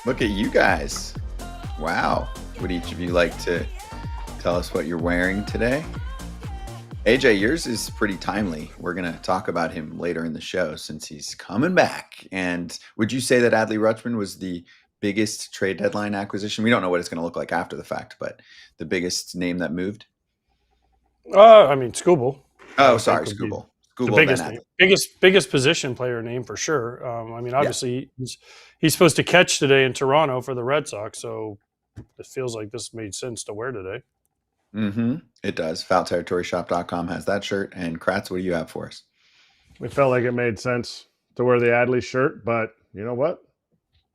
Look at you guys. Wow. Would each of you like to tell us what you're wearing today? AJ, yours is pretty timely. We're going to talk about him later in the show since he's coming back. And would you say that Adley Rutschman was the biggest trade deadline acquisition? We don't know what it's going to look like after the fact, but the biggest name that moved? Skubal. Oh, sorry, Skubal. The biggest name, biggest position player name for sure. Obviously he's supposed to catch today in Toronto for the Red Sox, so it feels like this made sense to wear today. Mm-hmm. It does. FoulTerritoryShop.com has that shirt. And Kratz, what do you have for us? It felt like it made sense to wear the Adley shirt, but you know what?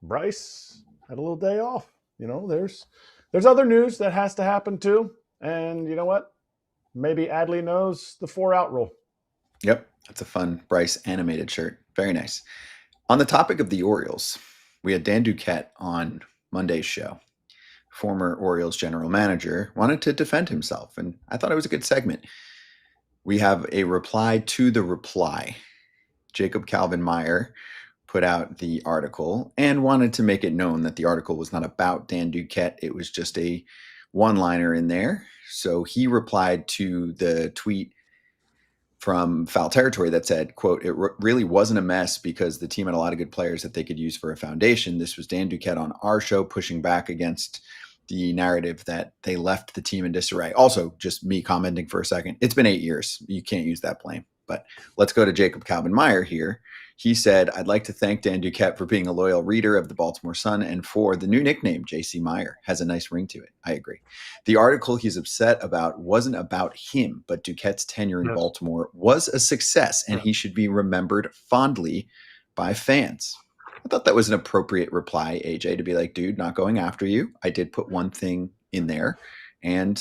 Bryce had a little day off. You know, there's other news that has to happen too. And you know what? Maybe Adley knows the 4-out rule. Yep. That's a fun Bryce animated shirt. Very nice. On the topic of the Orioles, we had Dan Duquette on Monday's show. Former Orioles general manager wanted to defend himself, and I thought it was a good segment. We have a reply to the reply. Jacob Calvin Meyer put out the article and wanted to make it known that the article was not about Dan Duquette. It was just a one-liner in there. So he replied to the tweet from Foul Territory that said, quote, "It really wasn't a mess because the team had a lot of good players that they could use for a foundation. This was Dan Duquette on our show pushing back against the narrative that they left the team in disarray." Also, just me commenting for a second. It's been 8 years. You can't use that blame. But let's go to Jacob Calvin Meyer here. He said, "I'd like to thank Dan Duquette for being a loyal reader of the Baltimore Sun and for the new nickname, JC Meyer. Has a nice ring to it. I agree. The article he's upset about wasn't about him, but Duquette's tenure in Baltimore was a success, and he should be remembered fondly by fans." I thought that was an appropriate reply, AJ, to be like, dude, not going after you. I did put one thing in there, and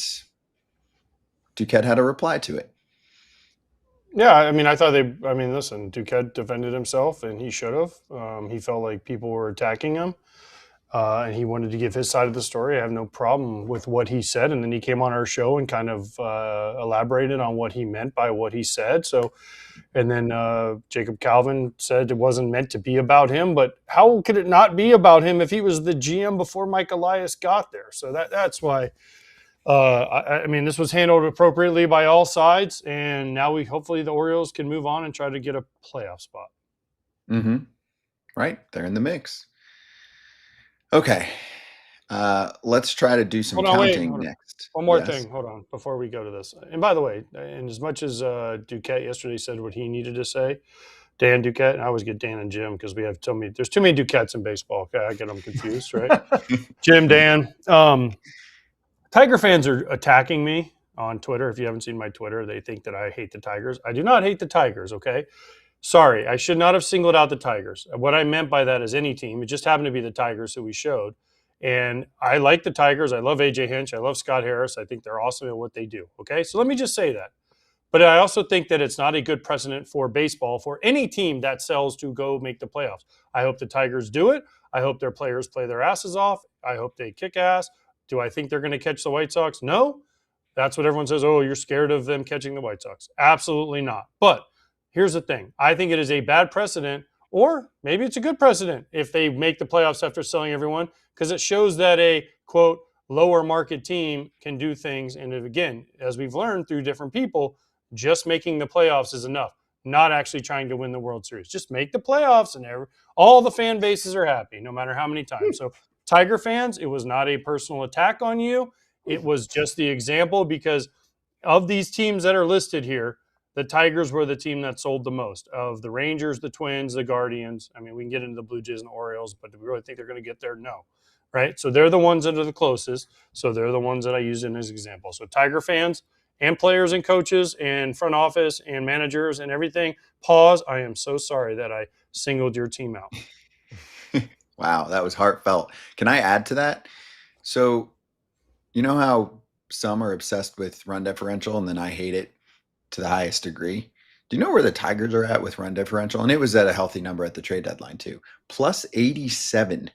Duquette had a reply to it. Yeah, listen, Duquette defended himself, and he should have. He felt like people were attacking him, and he wanted to give his side of the story. I have no problem with what he said, and then he came on our show and kind of elaborated on what he meant by what he said. So, and then Jacob Calvin said it wasn't meant to be about him, but how could it not be about him if he was the GM before Mike Elias got there? So that's why. This was handled appropriately by all sides, and now hopefully the Orioles can move on and try to get a playoff spot. Mm-hmm. Right. They're in the mix. Okay. Let's try to do some counting next. One more thing. Hold on. Before we go to this. And by the way, and as much as Duquette yesterday said what he needed to say, Dan Duquette, and I always get Dan and Jim because there's too many Duquettes in baseball. Okay, I get them confused, right? Jim, Dan. Tiger fans are attacking me on Twitter. If you haven't seen my Twitter, they think that I hate the Tigers. I do not hate the Tigers, okay? Sorry, I should not have singled out the Tigers. What I meant by that is any team. It just happened to be the Tigers who we showed. And I like the Tigers. I love A.J. Hinch. I love Scott Harris. I think they're awesome at what they do, okay? So let me just say that. But I also think that it's not a good precedent for baseball for any team that sells to go make the playoffs. I hope the Tigers do it. I hope their players play their asses off. I hope they kick ass. Do I think they're going to catch the White Sox? No. That's what everyone says. Oh, you're scared of them catching the White Sox. Absolutely not. But here's the thing. I think it is a bad precedent, or maybe it's a good precedent if they make the playoffs after selling everyone, because it shows that a, quote, lower market team can do things. And again, as we've learned through different people, just making the playoffs is enough, not actually trying to win the World Series. Just make the playoffs and all the fan bases are happy, no matter how many times. So Tiger fans, it was not a personal attack on you. It was just the example because of these teams that are listed here, the Tigers were the team that sold the most. Of the Rangers, the Twins, the Guardians. I mean, we can get into the Blue Jays and the Orioles, but do we really think they're going to get there? No. Right? So they're the ones that are the closest. So they're the ones that I used in as example. So Tiger fans and players and coaches and front office and managers and everything, pause. I am so sorry that I singled your team out. Wow, that was heartfelt. Can I add to that? So, you know how some are obsessed with run differential and then I hate it to the highest degree? Do you know where the Tigers are at with run differential? And it was at a healthy number at the trade deadline too. Plus 87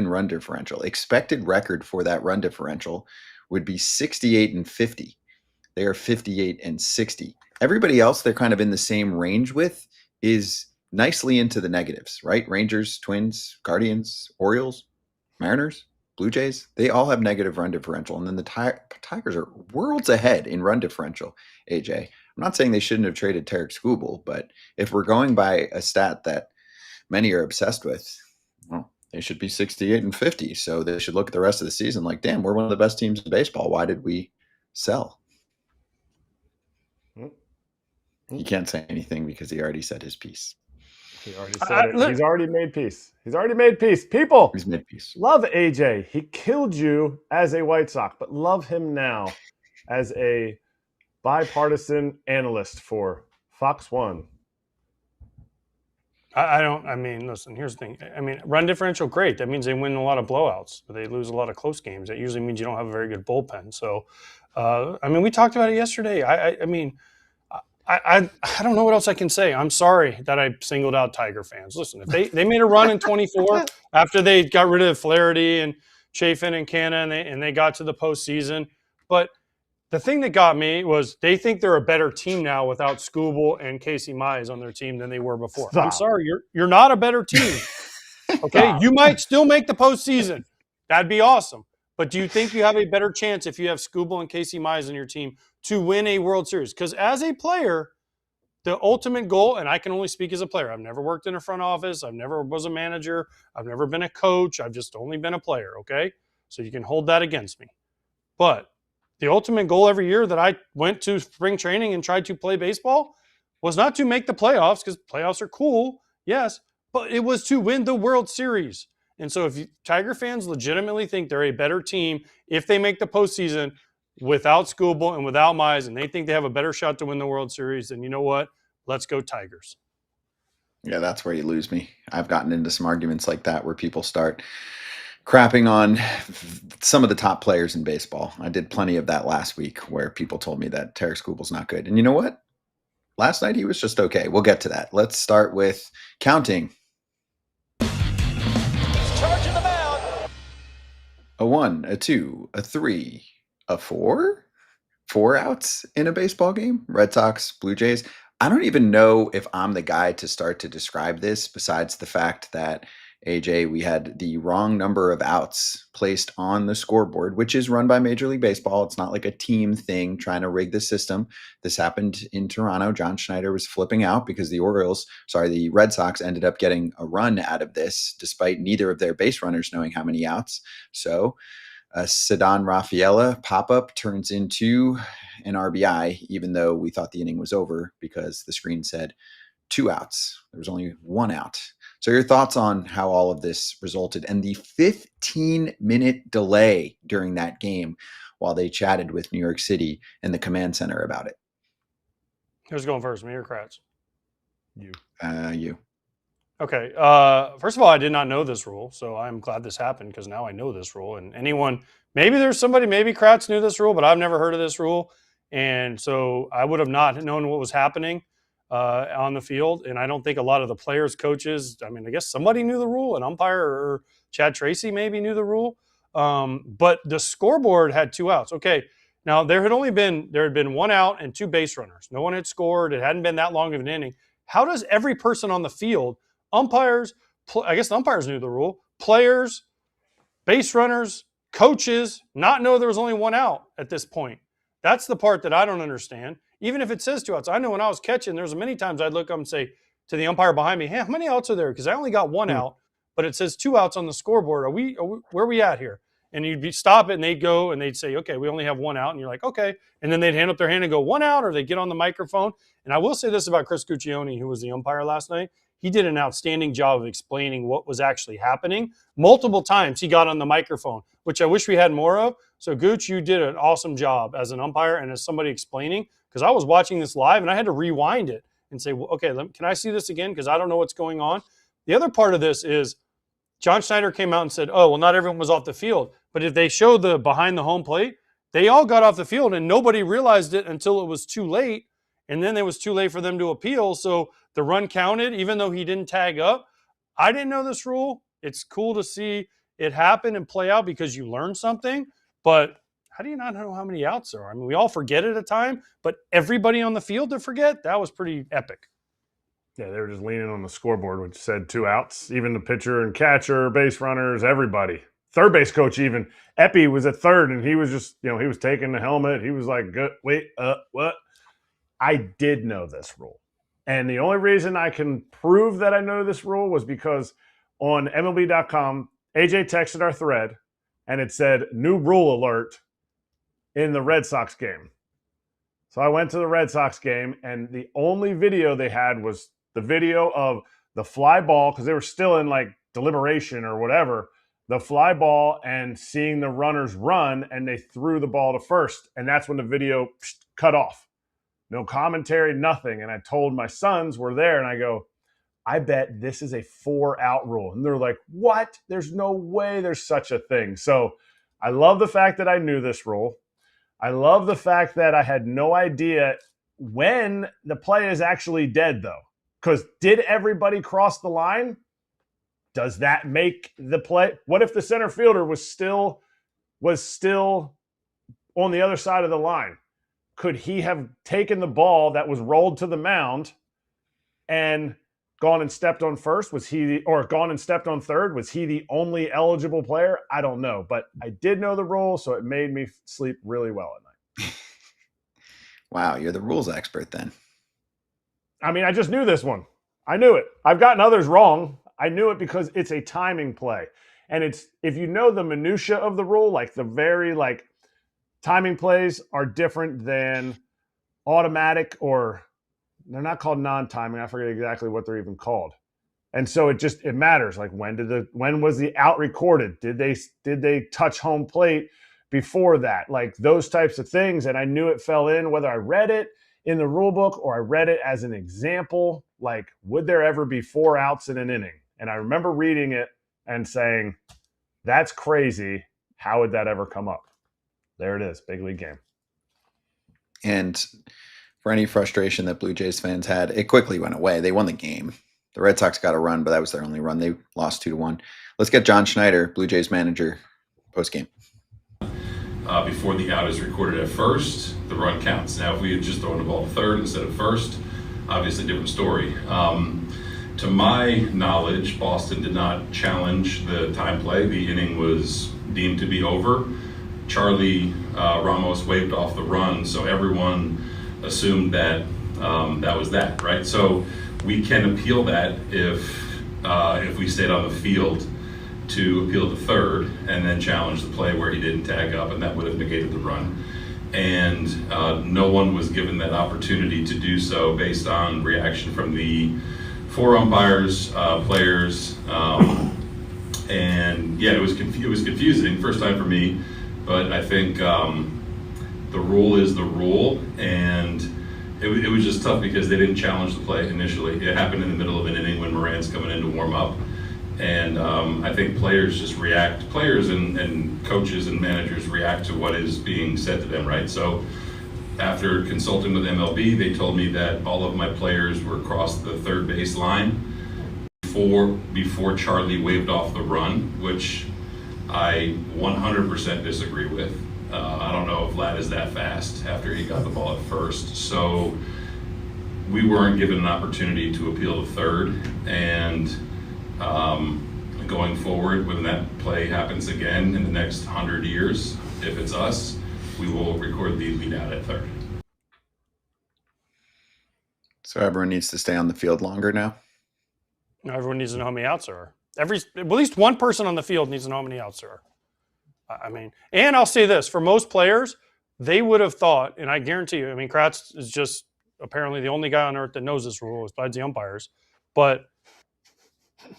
run differential. Expected record for that run differential would be 68-50. They are 58-60. Everybody else they're kind of in the same range with is nicely into the negatives, right? Rangers, Twins, Guardians, Orioles, Mariners, Blue Jays, they all have negative run differential. And then the Tigers are worlds ahead in run differential, AJ. I'm not saying they shouldn't have traded Tarik Skubal, but if we're going by a stat that many are obsessed with, well, they should be 68 and 50. So they should look at the rest of the season like, damn, we're one of the best teams in baseball. Why did we sell? He can't say anything because he already said his piece. He already said it. He's already made peace. He's already made peace. People, he's made peace. Love AJ. He killed you as a White Sox, but love him now as a bipartisan analyst for Fox 1. I mean, listen, here's the thing. I mean, run differential, great. That means they win a lot of blowouts, but they lose a lot of close games. That usually means you don't have a very good bullpen. So, I mean, we talked about it yesterday. I mean, I don't know what else I can say. I'm sorry that I singled out Tiger fans. Listen, if they made a run in 24 after they got rid of Flaherty and Chafin and Canna and they got to the postseason, but the thing that got me was they think they're a better team now without Skubal and Casey Mize on their team than they were before. Stop. I'm sorry, you're not a better team. Okay, you might still make the postseason. That'd be awesome. But do you think you have a better chance if you have Skubal and Casey Mize on your team to win a World Series? Because as a player, the ultimate goal, and I can only speak as a player. I've never worked in a front office. I've never was a manager. I've never been a coach. I've just only been a player, okay? So you can hold that against me. But the ultimate goal every year that I went to spring training and tried to play baseball was not to make the playoffs, because playoffs are cool, yes, but it was to win the World Series. And so if Tiger fans legitimately think they're a better team if they make the postseason without Skubal and without Mize, and they think they have a better shot to win the World Series, then you know what? Let's go Tigers. Yeah, that's where you lose me. I've gotten into some arguments like that where people start crapping on some of the top players in baseball. I did plenty of that last week where people told me that Tarik Skubal's not good. And you know what? Last night he was just okay. We'll get to that. Let's start with counting. He's charging the mound. A 1, a 2, a 3, a 4? 4 outs in a baseball game? Red Sox, Blue Jays. I don't even know if I'm the guy to start to describe this, besides the fact that, AJ, we had the wrong number of outs placed on the scoreboard, which is run by Major League Baseball. It's not like a team thing trying to rig the system. This happened in Toronto. John Schneider was flipping out because the Red Sox ended up getting a run out of this, despite neither of their base runners knowing how many outs. So a Ceddanne Rafaela pop-up turns into an RBI, even though we thought the inning was over because the screen said 2 outs. There was only 1 out. So your thoughts on how all of this resulted and the 15-minute delay during that game while they chatted with New York City and the command center about it? Who's going first, me or Kratz? You. You. Okay. First of all, I did not know this rule, so I'm glad this happened because now I know this rule. And maybe Kratz knew this rule, but I've never heard of this rule. And so I would have not known what was happening on the field. And I don't think a lot of the players, coaches, I mean, I guess somebody knew the rule, an umpire or Chad Tracy maybe knew the rule. But the scoreboard had 2 outs. Okay. Now there had been 1 out and 2 base runners. No one had scored. It hadn't been that long of an inning. How does every person on the field, umpires, I guess the umpires knew the rule, players, base runners, coaches, not know there was only 1 out at this point? That's the part that I don't understand. Even if it says 2 outs, I know when I was catching, there's many times I'd look up and say to the umpire behind me, hey, how many outs are there? Because I only got 1 out, but it says 2 outs on the scoreboard. Where are we at here? And you'd stop it and they'd go and they'd say, okay, we only have 1 out. And you're like, okay. And then they'd hand up their hand and go 1 out, or they get on the microphone. And I will say this about Chris Guccione, who was the umpire last night. He did an outstanding job of explaining what was actually happening. Multiple times he got on the microphone, which I wish we had more of. So Gooch, you did an awesome job as an umpire and as somebody explaining, because I was watching this live and I had to rewind it and say, well, okay, can I see this again? Because I don't know what's going on. The other part of this is John Schneider came out and said, oh, well, not everyone was off the field. But if they showed the behind the home plate, they all got off the field and nobody realized it until it was too late. And then it was too late for them to appeal. So the run counted, even though he didn't tag up. I didn't know this rule. It's cool to see it happen and play out because you learn something. But how do you not know how many outs there are? I mean, we all forget at a time, but everybody on the field to forget, that was pretty epic. Yeah, they were just leaning on the scoreboard, which said 2 outs. Even the pitcher and catcher, base runners, everybody. Third base coach even. Epi was at third, and he was just, he was taking the helmet. He was like, wait, what? I did know this rule. And the only reason I can prove that I know this rule was because on MLB.com, AJ texted our thread, and it said, new rule alert in the Red Sox game. So I went to the Red Sox game, and the only video they had was the video of the fly ball, because they were still in like deliberation or whatever, the fly ball and seeing the runners run, and they threw the ball to first. And that's when the video cut off. No commentary, nothing. And I told my sons were there, and I go, I bet this is a 4-out rule. And they're like, what? There's no way there's such a thing. So I love the fact that I knew this rule. I love the fact that I had no idea when the play is actually dead, though. Because did everybody cross the line? Does that make the play? What if the center fielder was still on the other side of the line? Could he have taken the ball that was rolled to the mound and gone and stepped on first? Gone and stepped on third? Was he the only eligible player? I don't know, but I did know the rule, so it made me sleep really well at night. Wow, you're the rules expert then. I mean, I just knew this one. I knew it. I've gotten others wrong. I knew it because it's a timing play. And it's, if you know the minutia of the rule, like the very timing plays are different than automatic, or they're not called non-timing. I forget exactly what they're even called. And so it matters. Like when was the out recorded? Did they touch home plate before that? Like those types of things. And I knew it fell in, whether I read it in the rule book or I read it as an example, like, would there ever be 4 outs in an inning? And I remember reading it and saying, that's crazy. How would that ever come up? There it is, big league game. And for any frustration that Blue Jays fans had, it quickly went away. They won the game. The Red Sox got a run, but that was their only run. They lost 2-1. Let's get John Schneider, Blue Jays manager, post-game. Before the out is recorded at first, the run counts. Now, if we had just thrown the ball to third instead of first, obviously different story. To my knowledge, Boston did not challenge the time play. The inning was deemed to be over. Charlie Ramos waved off the run, so everyone assumed that that was that, right? So we can appeal that if we stayed on the field to appeal to third and then challenge the play where he didn't tag up, and that would have negated the run. And no one was given that opportunity to do so based on reaction from the 4 umpires, players, and yeah, it was confusing, first time for me, but I think the rule is the rule, and it was just tough because they didn't challenge the play initially. It happened in the middle of an inning when Moran's coming in to warm up. And I think players just react, players and coaches and managers react to what is being said to them, right? So after consulting with MLB, they told me that all of my players were across the third base line before Charlie waved off the run, which I 100% disagree with. I don't know if Vlad is that fast after he got the ball at first. So we weren't given an opportunity to appeal to third, and going forward, when that play happens again in the next 100 years, if it's us, we will record the lead out at third. So everyone needs to stay on the field longer now? Everyone needs to know how many outs there are. At least one person on the field needs to know how many outs there are. I mean, and I'll say this, for most players, they would have thought, and I guarantee you, I mean, Kratz is just apparently the only guy on earth that knows this rule besides the umpires, but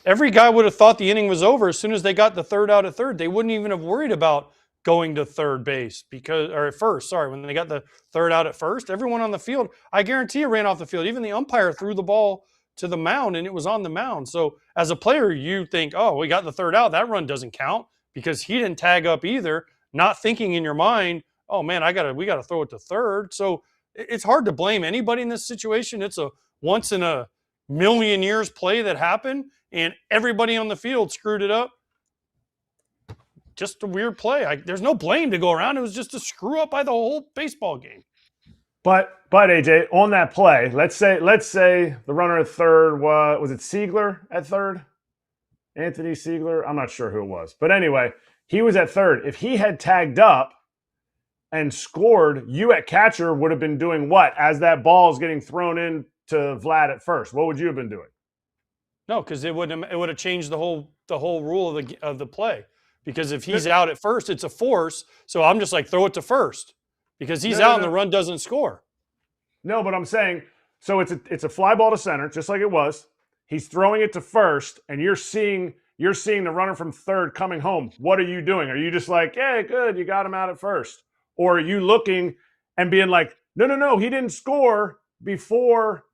every guy would have thought the inning was over as soon as they got the third out at third. They wouldn't even have worried about going to third base at first, when they got the third out at first. Everyone on the field, I guarantee you, ran off the field. Even the umpire threw the ball to the mound, and it was on the mound. So as a player, you think, oh, we got the third out. That run doesn't count because he didn't tag up either, not thinking in your mind, oh, man, we got to throw it to third. So it's hard to blame anybody in this situation. It's a once in a million years play that happened, and everybody on the field screwed it up. Just a weird play. There's no blame to go around. It was just a screw up by the whole baseball game. But AJ, on that play, let's say the runner at third was it Siegler at third? Anthony Siegler? I'm not sure who it was. But anyway, he was at third. If he had tagged up and scored, you at catcher would have been doing what? As that ball is getting thrown in to Vlad at first, what would you have been doing? No, because it would have changed the whole rule of the play. Because if he's out at first, it's a force. So I'm just like, throw it to first. Because he's out and the run doesn't score. No, but I'm saying, so it's a fly ball to center, just like it was. He's throwing it to first, and you're seeing the runner from third coming home. What are you doing? Are you just like, hey, good, you got him out at first? Or are you looking and being like, no, he didn't score before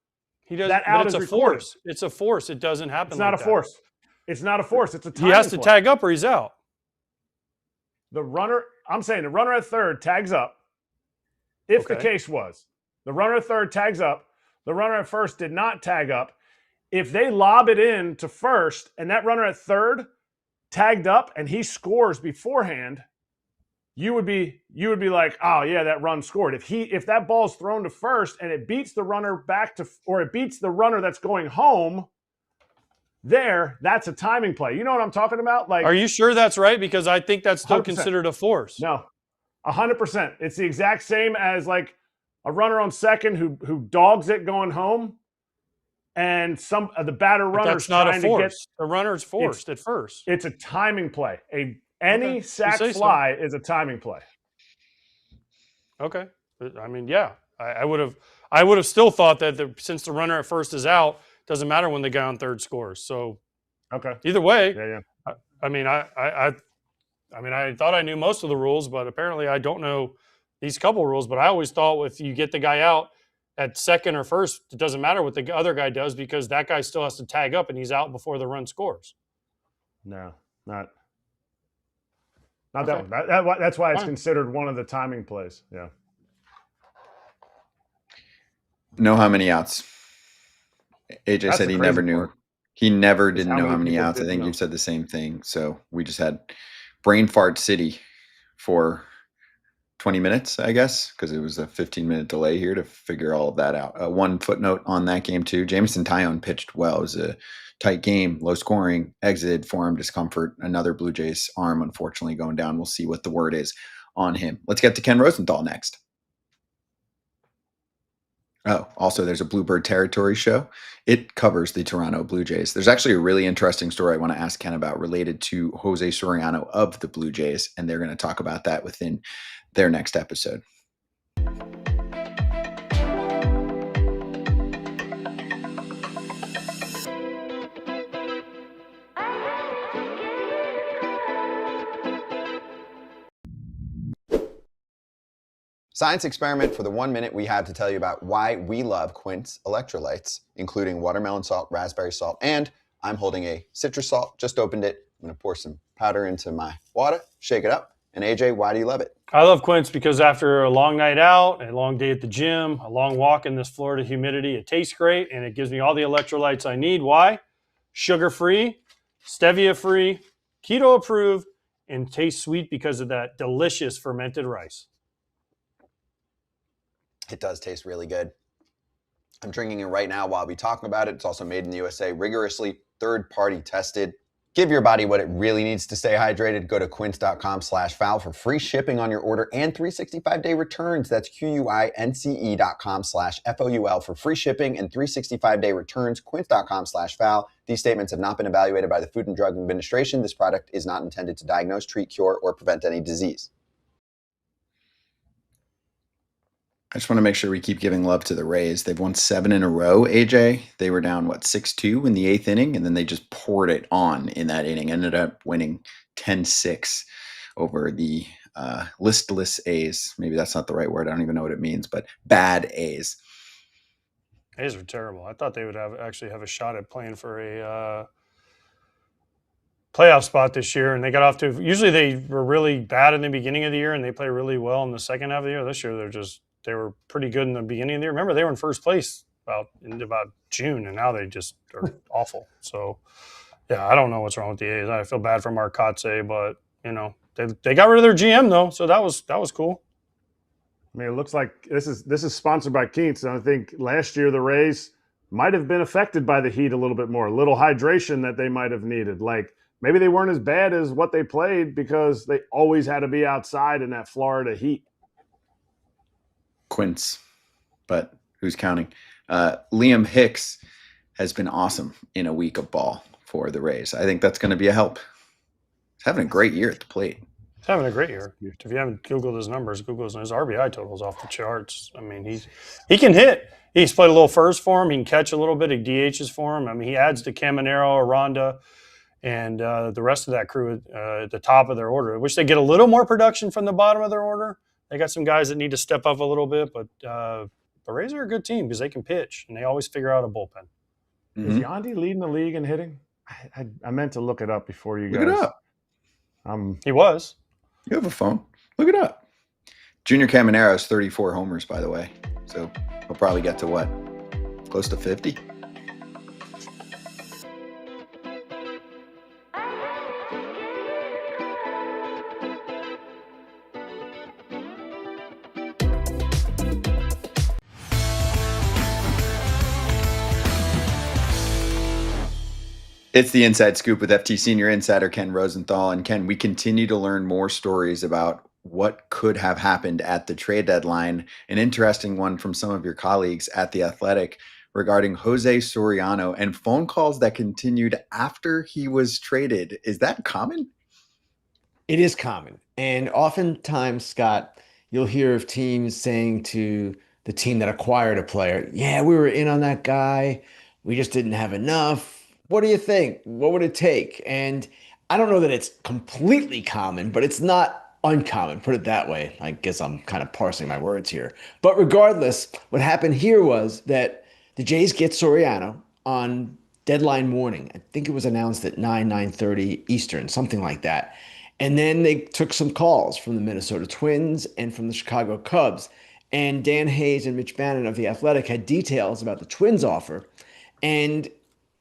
he does that out is a recorded. Force. It's a force. It doesn't happen. It's not a force. It's not a force. It's a timing He has to play. tag up or he's out. I'm saying the runner at third tags up. If the case was, the runner at third tags up, the runner at first did not tag up. If they lob it in to first and that runner at third tagged up and he scores beforehand, you would be like, oh yeah, that run scored. If that ball's thrown to first and it beats the runner it beats the runner that's going home, that's a timing play. You know what I'm talking about? Like, are you sure that's right? Because I think that's still 100%. Considered a force. No, 100%. It's the exact same as like a runner on second who dogs it going home, and the batter runner's that's not trying a force. to get the runner's forced at first. It's a timing play. Any sac fly is a timing play. Okay, I mean, yeah, I would have still thought that since the runner at first is out, doesn't matter when the guy on third scores. So, okay, either way, yeah. I mean, I thought I knew most of the rules, but apparently I don't know these couple rules. But I always thought if you get the guy out at second or first, it doesn't matter what the other guy does because that guy still has to tag up and he's out before the run scores. No, not that one. That's why it's considered one of the timing plays. Yeah. Know how many outs? AJ said he never knew. He never didn't know how many outs. I think you've said the same thing. So we just had brain fart city for 20 minutes, I guess, because it was a 15-minute delay here to figure all of that out. One footnote on that game, too. Jameson Taillon pitched well. It was a tight game, low scoring, exited, forearm discomfort. Another Blue Jays arm, unfortunately, going down. We'll see what the word is on him. Let's get to Ken Rosenthal next. Oh, also, there's a Bluebird Territory show. It covers the Toronto Blue Jays. There's actually a really interesting story I want to ask Ken about related to Jose Soriano of the Blue Jays, and they're going to talk about that within their next episode. Science experiment for the 1 minute we have to tell you about why we love Quint's electrolytes, including watermelon salt, raspberry salt, and I'm holding a citrus salt. Just opened it. I'm going to pour some powder into my water, shake it up. And AJ, why do you love it? I love Quince because after a long night out, a long day at the gym, a long walk in this Florida humidity, it tastes great and it gives me all the electrolytes I need. Why? Sugar-free, stevia-free, keto-approved, and tastes sweet because of that delicious fermented rice. It does taste really good. I'm drinking it right now while we talk about it. It's also made in the USA, rigorously third-party tested. Give your body what it really needs to stay hydrated. Go to quince.com/foul for free shipping on your order and 365-day returns. That's QUINCE.com/FOUL for free shipping and 365-day returns. Quince.com/foul. These statements have not been evaluated by the Food and Drug Administration. This product is not intended to diagnose, treat, cure, or prevent any disease. I just want to make sure we keep giving love to the Rays. They've won 7 in a row, AJ. They were down, 6-2 in the 8th inning, and then they just poured it on in that inning. Ended up winning 10-6 over the listless A's. Maybe that's not the right word. I don't even know what it means, but bad A's. A's are terrible. I thought they would actually have a shot at playing for a playoff spot this year, and they got off to – usually they were really bad in the beginning of the year, and they play really well in the second half of the year. This year they were pretty good in the beginning of the year. Remember, they were in first place in about June, and now they just are awful. So, yeah, I don't know what's wrong with the A's. I feel bad for Marcotte, but, they got rid of their GM, though, so that was cool. I mean, it looks like this is sponsored by Keats, and I think last year the Rays might have been affected by the heat a little bit more, a little hydration that they might have needed. Like maybe they weren't as bad as what they played because they always had to be outside in that Florida heat. Quince, but who's counting? Liam Hicks has been awesome in a week of ball for the Rays. I think that's going to be a help. He's having a great year at the plate. He's having a great year. If you haven't Googled his numbers, Google his RBI totals off the charts. I mean, he can hit. He's played a little first for him. He can catch a little bit. He DHs for him. I mean, he adds to Caminero, Aranda, and the rest of that crew at the top of their order. I wish they get a little more production from the bottom of their order. They got some guys that need to step up a little bit, but the Rays are a good team because they can pitch, and they always figure out a bullpen. Mm-hmm. Is Yandy leading the league in hitting? I meant to look it up before you guys. Look it up. He was. You have a phone. Look it up. Junior Caminero's 34 homers, by the way. So he'll probably get to what? Close to 50? It's the Inside Scoop with FT Senior Insider Ken Rosenthal. And Ken, we continue to learn more stories about what could have happened at the trade deadline. An interesting one from some of your colleagues at The Athletic regarding Jose Soriano and phone calls that continued after he was traded. Is that common? It is common. And oftentimes, Scott, you'll hear of teams saying to the team that acquired a player, yeah, we were in on that guy. We just didn't have enough. What do you think? What would it take? And I don't know that it's completely common, but it's not uncommon, put it that way. I guess I'm kind of parsing my words here. But regardless, what happened here was that the Jays get Soriano on deadline morning. I think it was announced at 9:30 Eastern, something like that. And then they took some calls from the Minnesota Twins and from the Chicago Cubs. And Dan Hayes and Mitch Bannon of The Athletic had details about the Twins offer. And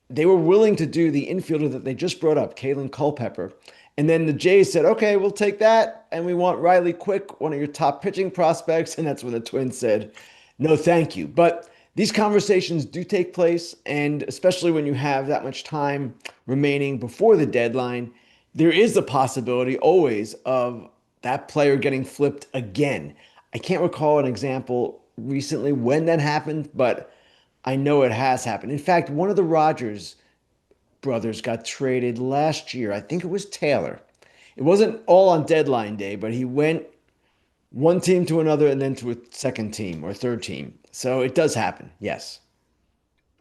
they were willing to do the infielder that they just brought up, Kalen Culpepper. And then the Jays said, okay, we'll take that. And we want Riley Quick, one of your top pitching prospects. And that's when the Twins said, no, thank you. But these conversations do take place. And especially when you have that much time remaining before the deadline, there is the possibility always of that player getting flipped again. I can't recall an example recently when that happened, but I know it has happened. In fact, one of the Rogers brothers got traded last year. I think it was Taylor. It wasn't all on deadline day, but he went one team to another and then to a second team or third team. So it does happen, yes.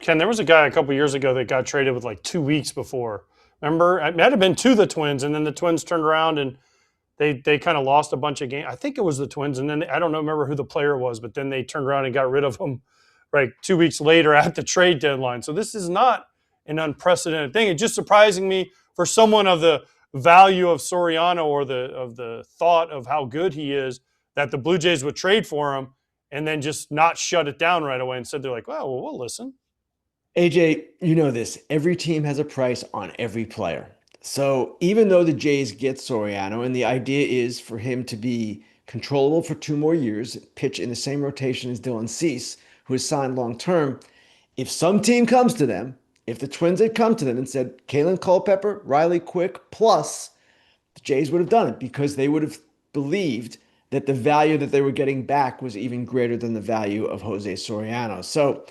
Ken, there was a guy a couple years ago that got traded with like 2 weeks before. Remember? It might have been to the Twins, and then the Twins turned around and they kind of lost a bunch of games. I think it was the Twins, and then I don't remember who the player was, but then they turned around and got rid of him. Right, 2 weeks later at the trade deadline. So this is not an unprecedented thing. It's just surprising me for someone of the value of Soriano or of the thought of how good he is that the Blue Jays would trade for him and then just not shut it down right away and said they're like, well, we'll listen. AJ, you know this. Every team has a price on every player. So even though the Jays get Soriano and the idea is for him to be controllable for 2 more years, pitch in the same rotation as Dylan Cease, who is signed long-term, if some team comes to them, if the Twins had come to them and said, Kalen Culpepper, Riley Quick, plus, the Jays would have done it because they would have believed that the value that they were getting back was even greater than the value of Jose Soriano. So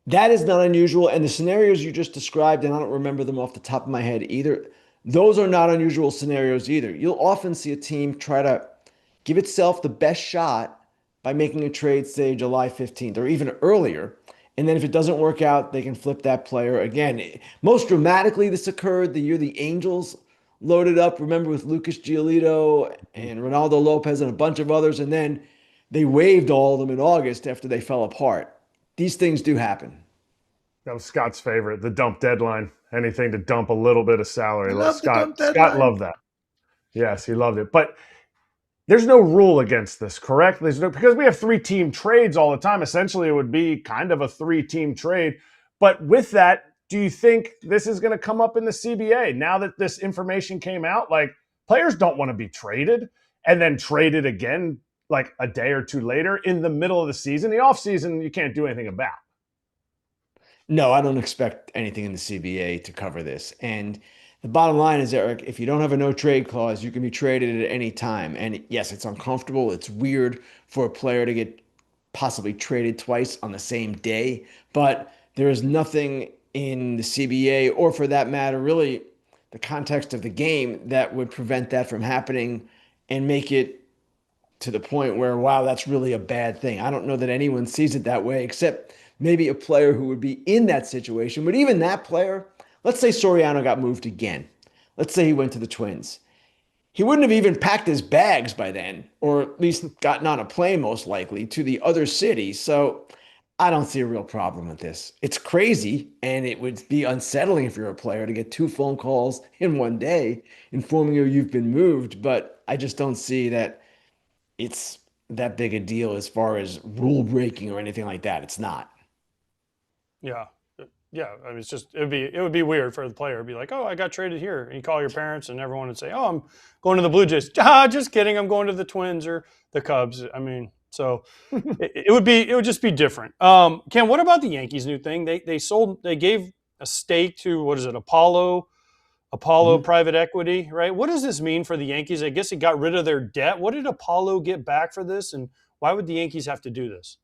that is not unusual. And the scenarios you just described, and I don't remember them off the top of my head either, those are not unusual scenarios either. You'll often see a team try to give itself the best shot by making a trade, say, July 15th or even earlier. And then if it doesn't work out, they can flip that player again. Most dramatically, this occurred the year the Angels loaded up, remember, with Lucas Giolito and Ronaldo Lopez and a bunch of others. And then they waived all of them in August after they fell apart. These things do happen. That was Scott's favorite, the dump deadline. Anything to dump a little bit of salary. Scott loved that. Yes, he loved it. But there's no rule against this, correct? Because we have 3-team trades all the time. Essentially, it would be kind of a 3-team trade. But with that, do you think this is going to come up in the CBA? Now that this information came out, like, players don't want to be traded and then traded again like a day or two later in the middle of the season. The offseason, you can't do anything about. No, I don't expect anything in the CBA to cover this. And the bottom line is, Erik, if you don't have a no trade clause, you can be traded at any time. And yes, it's uncomfortable. It's weird for a player to get possibly traded twice on the same day, but there is nothing in the CBA, or for that matter, really the context of the game, that would prevent that from happening and make it to the point where, wow, that's really a bad thing. I don't know that anyone sees it that way, except maybe a player who would be in that situation. But even that player, let's say Soriano got moved again. Let's say he went to the Twins. He wouldn't have even packed his bags by then, or at least gotten on a plane, most likely, to the other city. So I don't see a real problem with this. It's crazy, and it would be unsettling if you're a player to get 2 phone calls in one day informing you you've been moved. But I just don't see that it's that big a deal as far as rule breaking or anything like that. It's not. Yeah. Yeah. I mean, it's just, it would be weird for the player to be like, oh, I got traded here. And you call your parents and everyone would say, oh, I'm going to the Blue Jays. Ah, just kidding. I'm going to the Twins or the Cubs. I mean, so it would just be different. Ken, what about the Yankees' new thing? They gave a stake to, what is it? Apollo Private Equity, right? What does this mean for the Yankees? I guess it got rid of their debt. What did Apollo get back for this? And why would the Yankees have to do this?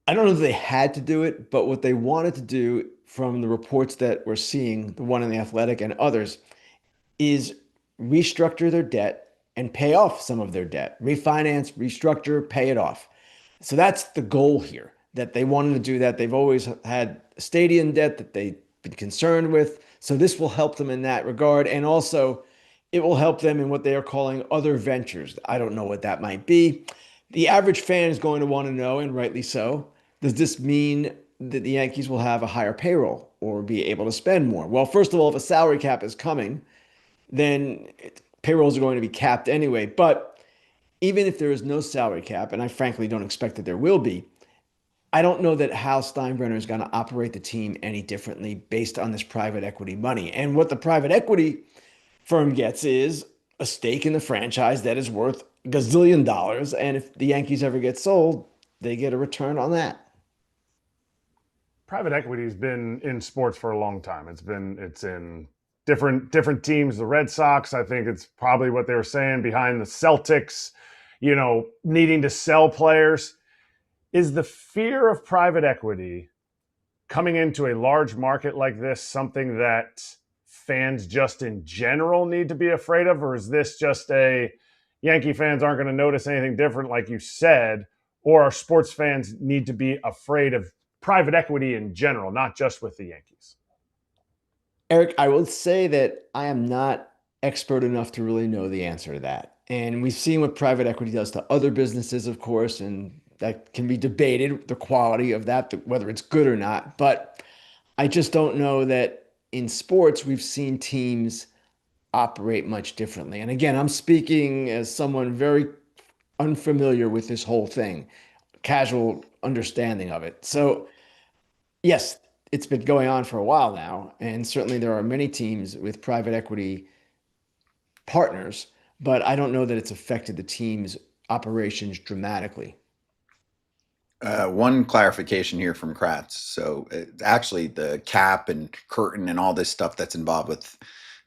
I don't know if they had to do it, but what they wanted to do, from the reports that we're seeing, the one in the Athletic and others, is restructure their debt and pay off some of their debt. Refinance, restructure, pay it off. So that's the goal here, that they wanted to do that. They've always had stadium debt that they've been concerned with. So this will help them in that regard. And also, it will help them in what they are calling other ventures. I don't know what that might be. The average fan is going to want to know, and rightly so, does this mean that the Yankees will have a higher payroll or be able to spend more? Well, first of all, if a salary cap is coming, then payrolls are going to be capped anyway. But even if there is no salary cap, and I frankly don't expect that there will be, I don't know that Hal Steinbrenner is going to operate the team any differently based on this private equity money. And what the private equity firm gets is a stake in the franchise that is worth gazillion dollars. And if the Yankees ever get sold, they get a return on that. Private equity has been in sports for a long time. It's in different teams. The Red Sox, I think it's probably what they were saying behind the Celtics, needing to sell players. Is the fear of private equity coming into a large market like this something that fans just in general need to be afraid of? Or is this just Yankee fans aren't going to notice anything different, like you said, or our sports fans need to be afraid of private equity in general, not just with the Yankees? Erik, I will say that I am not expert enough to really know the answer to that. And we've seen what private equity does to other businesses, of course, and that can be debated, the quality of that, whether it's good or not. But I just don't know that in sports we've seen teams operate much differently. And again, I'm speaking as someone very unfamiliar with this whole thing, casual understanding of it. So yes, it's been going on for a while now, and certainly there are many teams with private equity partners, but I don't know that it's affected the team's operations dramatically. One clarification here from Kratz. So actually the cap and curtain and all this stuff that's involved with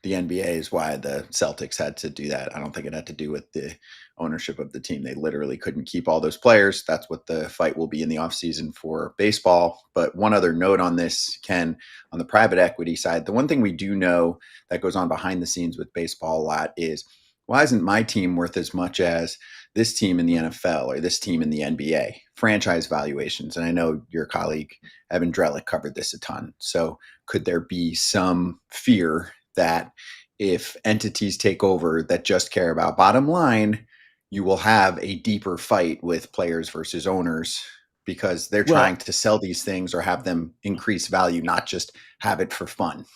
the NBA is why the Celtics had to do that. I don't think it had to do with the ownership of the team. They literally couldn't keep all those players. That's what the fight will be in the offseason for baseball. But one other note on this, Ken, on the private equity side, the one thing we do know that goes on behind the scenes with baseball a lot is, why isn't my team worth as much as this team in the NFL or this team in the NBA? Franchise valuations. And I know your colleague, Evan Drellick, covered this a ton. So could there be some fear that if entities take over that just care about bottom line, you will have a deeper fight with players versus owners because they're trying to sell these things or have them increase value, not just have it for fun?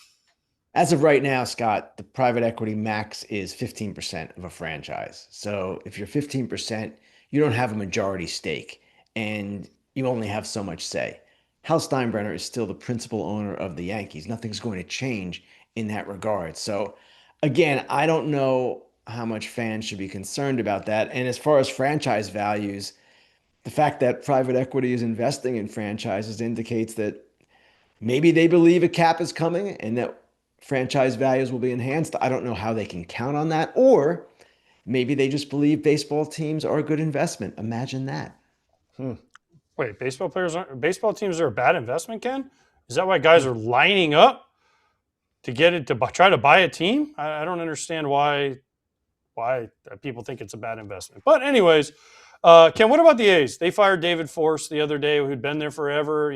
As of right now, Scott, the private equity max is 15% of a franchise. So if you're 15%, you don't have a majority stake and you only have so much say. Hal Steinbrenner is still the principal owner of the Yankees. Nothing's going to change in that regard. So again, I don't know how much fans should be concerned about that. And as far as franchise values, the fact that private equity is investing in franchises indicates that maybe they believe a cap is coming and that franchise values will be enhanced. I don't know how they can count on that. Or maybe they just believe baseball teams are a good investment. Imagine that. Wait, baseball teams are a bad investment, Ken? Is that why guys are lining up to get it to try to buy a team? I don't understand why people think it's a bad investment. But anyways, Ken, what about the A's? They fired David Force the other day, who'd been there forever.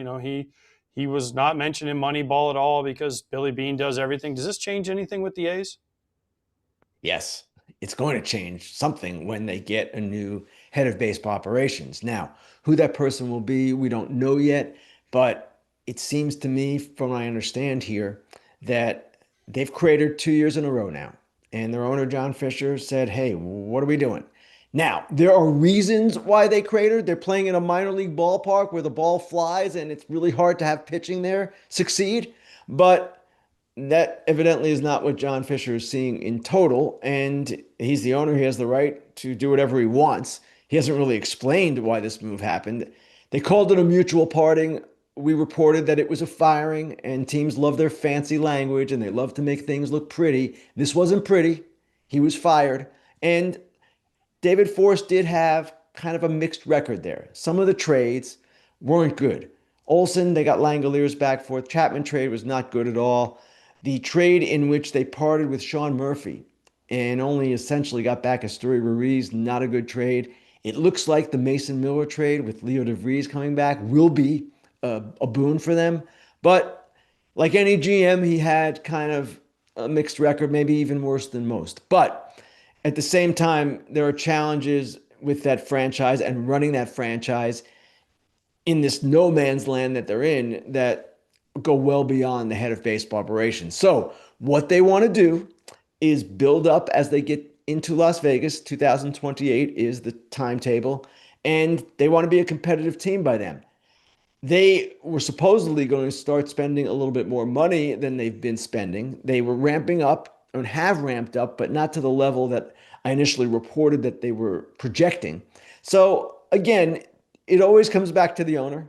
He was not mentioned in Moneyball at all because Billy Beane does everything. Does this change anything with the A's? Yes, it's going to change something when they get a new head of baseball operations. Now, who that person will be, we don't know yet, but it seems to me, from what I understand here, that they've cratered 2 years in a row now. And their owner, John Fisher, said, hey, what are we doing? Now, there are reasons why they cratered. They're playing in a minor league ballpark where the ball flies and it's really hard to have pitching there succeed. But that evidently is not what John Fisher is seeing in total. And he's the owner. He has the right to do whatever he wants. He hasn't really explained why this move happened. They called it a mutual parting. We reported that it was a firing, and teams love their fancy language and they love to make things look pretty. This wasn't pretty. He was fired. And David Force did have kind of a mixed record there. Some of the trades weren't good. Olson, they got Langoliers back for. Chapman trade was not good at all. The trade in which they parted with Sean Murphy and only essentially got back Asturi Ruiz, not a good trade. It looks like the Mason Miller trade with Leo DeVries coming back will be a boon for them. But like any GM, he had kind of a mixed record, maybe even worse than most. But at the same time, there are challenges with that franchise and running that franchise in this no man's land that they're in that go well beyond the head of baseball operations. So what they want to do is build up as they get into Las Vegas. 2028 is the timetable, and they want to be a competitive team by then. They were supposedly going to start spending a little bit more money than they've been spending. They were ramping up and have ramped up, but not to the level that I initially reported that they were projecting. So again, it always comes back to the owner,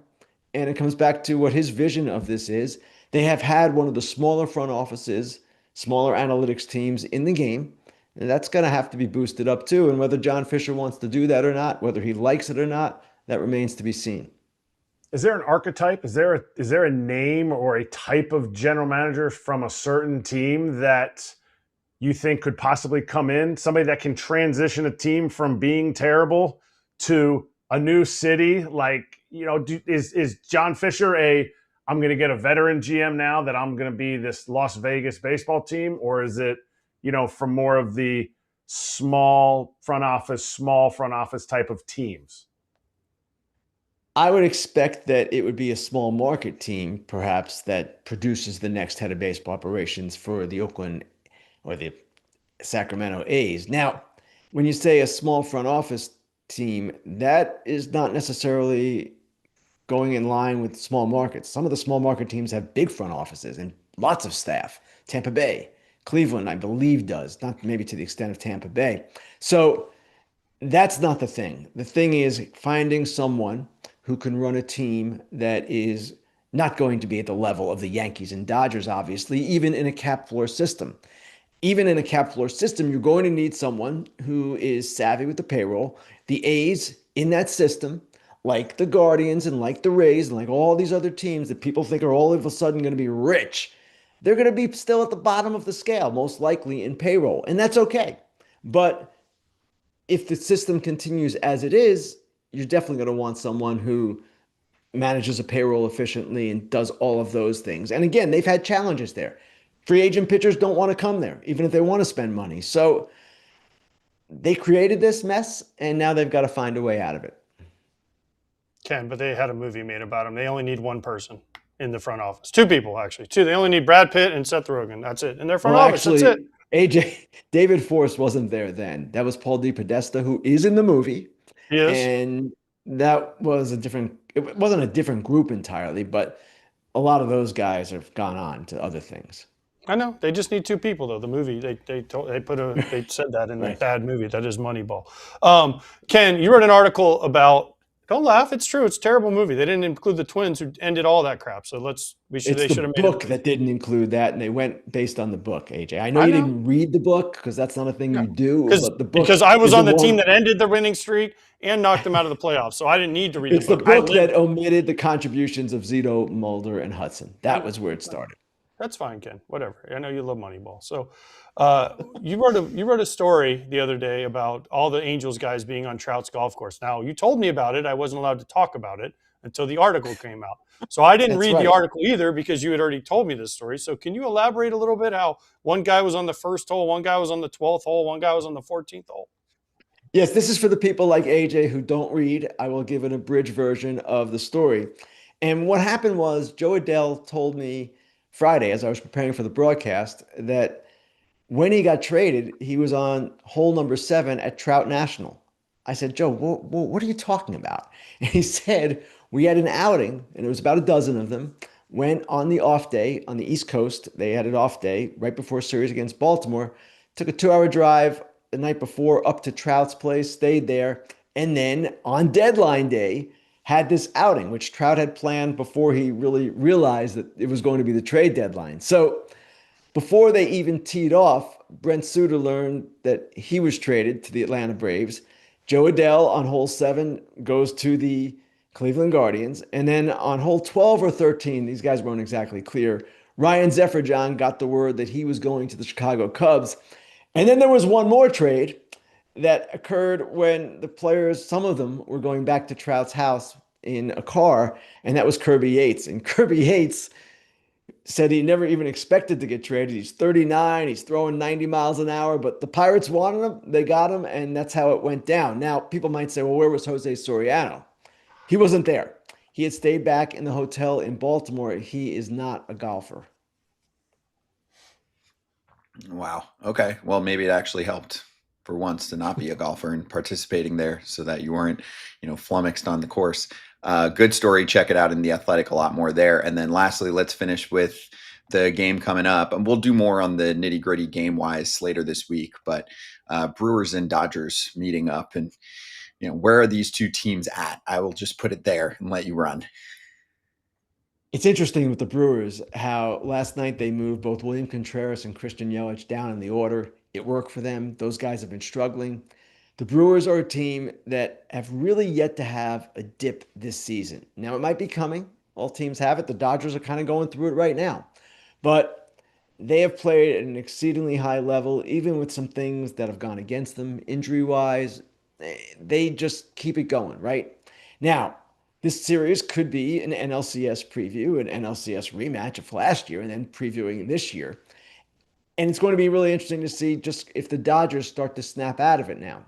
and it comes back to what his vision of this is. They have had one of the smaller front offices, smaller analytics teams in the game, and that's going to have to be boosted up too. And whether John Fisher wants to do that or not, whether he likes it or not, that remains to be seen. Is there an archetype? Is there a name or a type of general manager from a certain team that you think could possibly come in? Somebody that can transition a team from being terrible to a new city? Like, is John Fisher I'm going to get a veteran GM now that I'm going to be this Las Vegas baseball team? Or is it, from more of the small front office type of teams? I would expect that it would be a small market team, perhaps, that produces the next head of baseball operations for the Oakland or the Sacramento A's. Now, when you say a small front office team, that is not necessarily going in line with small markets. Some of the small market teams have big front offices and lots of staff. Tampa Bay, Cleveland, I believe, does, not maybe to the extent of Tampa Bay. So that's not the thing. The thing is finding someone who can run a team that is not going to be at the level of the Yankees and Dodgers, obviously, even in a cap floor system. Even in a cap floor system, you're going to need someone who is savvy with the payroll. The A's in that system, like the Guardians and like the Rays and like all these other teams that people think are all of a sudden going to be rich, they're going to be still at the bottom of the scale, most likely in payroll. And that's okay. But if the system continues as it is, you're definitely going to want someone who manages a payroll efficiently and does all of those things. And again, they've had challenges there. Free agent pitchers don't want to come there, even if they want to spend money. So they created this mess, and now they've got to find a way out of it. Ken, but they had a movie made about him. They only need one person in the front office. Two people, actually. Two. They only need Brad Pitt and Seth Rogen. That's it. In their front office, actually, that's it. David Force wasn't there then. That was Paul DePodesta, who is in the movie. Yes. And that was it wasn't a different group entirely, but a lot of those guys have gone on to other things. I know they just need two people though. The movie they said that in the Right. bad movie that is Moneyball. Ken, you wrote an article about. Don't laugh. It's true. It's a terrible movie. They didn't include the twins who ended all that crap. So It's they the should have made book it. that didn't include that, and they went based on the book, AJ. I know I you know. didn't read the book because that's not a thing you do, but the book Because I was is on the one. team that ended the winning streak and knocked them out of the playoffs, so I didn't need to read the It's the book. I book lived that omitted the contributions of Zito, Mulder, and Hudson. That was where it started. That's fine, Ken. Whatever. I know you love Moneyball. So, you wrote a story the other day about all the Angels guys being on Trout's golf course. Now, you told me about it. I wasn't allowed to talk about it until the article came out. So I didn't That's read the right. article either because you had already told me this story. So can you elaborate a little bit how one guy was on the first hole, one guy was on the 12th hole, one guy was on the 14th hole? Yes, this is for the people like AJ who don't read. I will give an abridged version of the story. And what happened was Joe Adele told me Friday, as I was preparing for the broadcast, that when he got traded, he was on hole number 7 at Trout National. I said, Joe, what are you talking about? And he said, we had an outing, and it was about a dozen of them, went on the off day on the East Coast. They had an off day right before series against Baltimore, took a 2-hour drive the night before up to Trout's place, stayed there, and then on deadline day, had this outing, which Trout had planned before he really realized that it was going to be the trade deadline. So before they even teed off, Brent Suter learned that he was traded to the Atlanta Braves. Joe Adele on hole 7 goes to the Cleveland Guardians. And then on hole 12 or 13, these guys weren't exactly clear, Ryan Zefferjon got the word that he was going to the Chicago Cubs. And then there was one more trade that occurred when the players, some of them, were going back to Trout's house in a car, and that was Kirby Yates. And Kirby Yates said he never even expected to get traded. He's 39, he's throwing 90 miles an hour, but the Pirates wanted him, they got him, and that's how it went down. Now, people might say, well, where was Jose Soriano? He wasn't there. He had stayed back in the hotel in Baltimore. He is not a golfer. Wow. Okay. Well, maybe it actually helped for once to not be a golfer and participating there so that you weren't, flummoxed on the course. Good story. Check it out in The Athletic, a lot more there. And then lastly, let's finish with the game coming up. And we'll do more on the nitty gritty game wise later this week. But Brewers and Dodgers meeting up. And, where are these two teams at? I will just put it there and let you run. It's interesting with the Brewers how last night they moved both William Contreras and Christian Yelich down in the order. It worked for them. Those guys have been struggling. The Brewers are a team that have really yet to have a dip this season. Now, it might be coming. All teams have it. The Dodgers are kind of going through it right now. But they have played at an exceedingly high level, even with some things that have gone against them injury-wise. They just keep it going, right? Now, this series could be an NLCS preview, an NLCS rematch of last year, and then previewing this year. And it's going to be really interesting to see just if the Dodgers start to snap out of it now.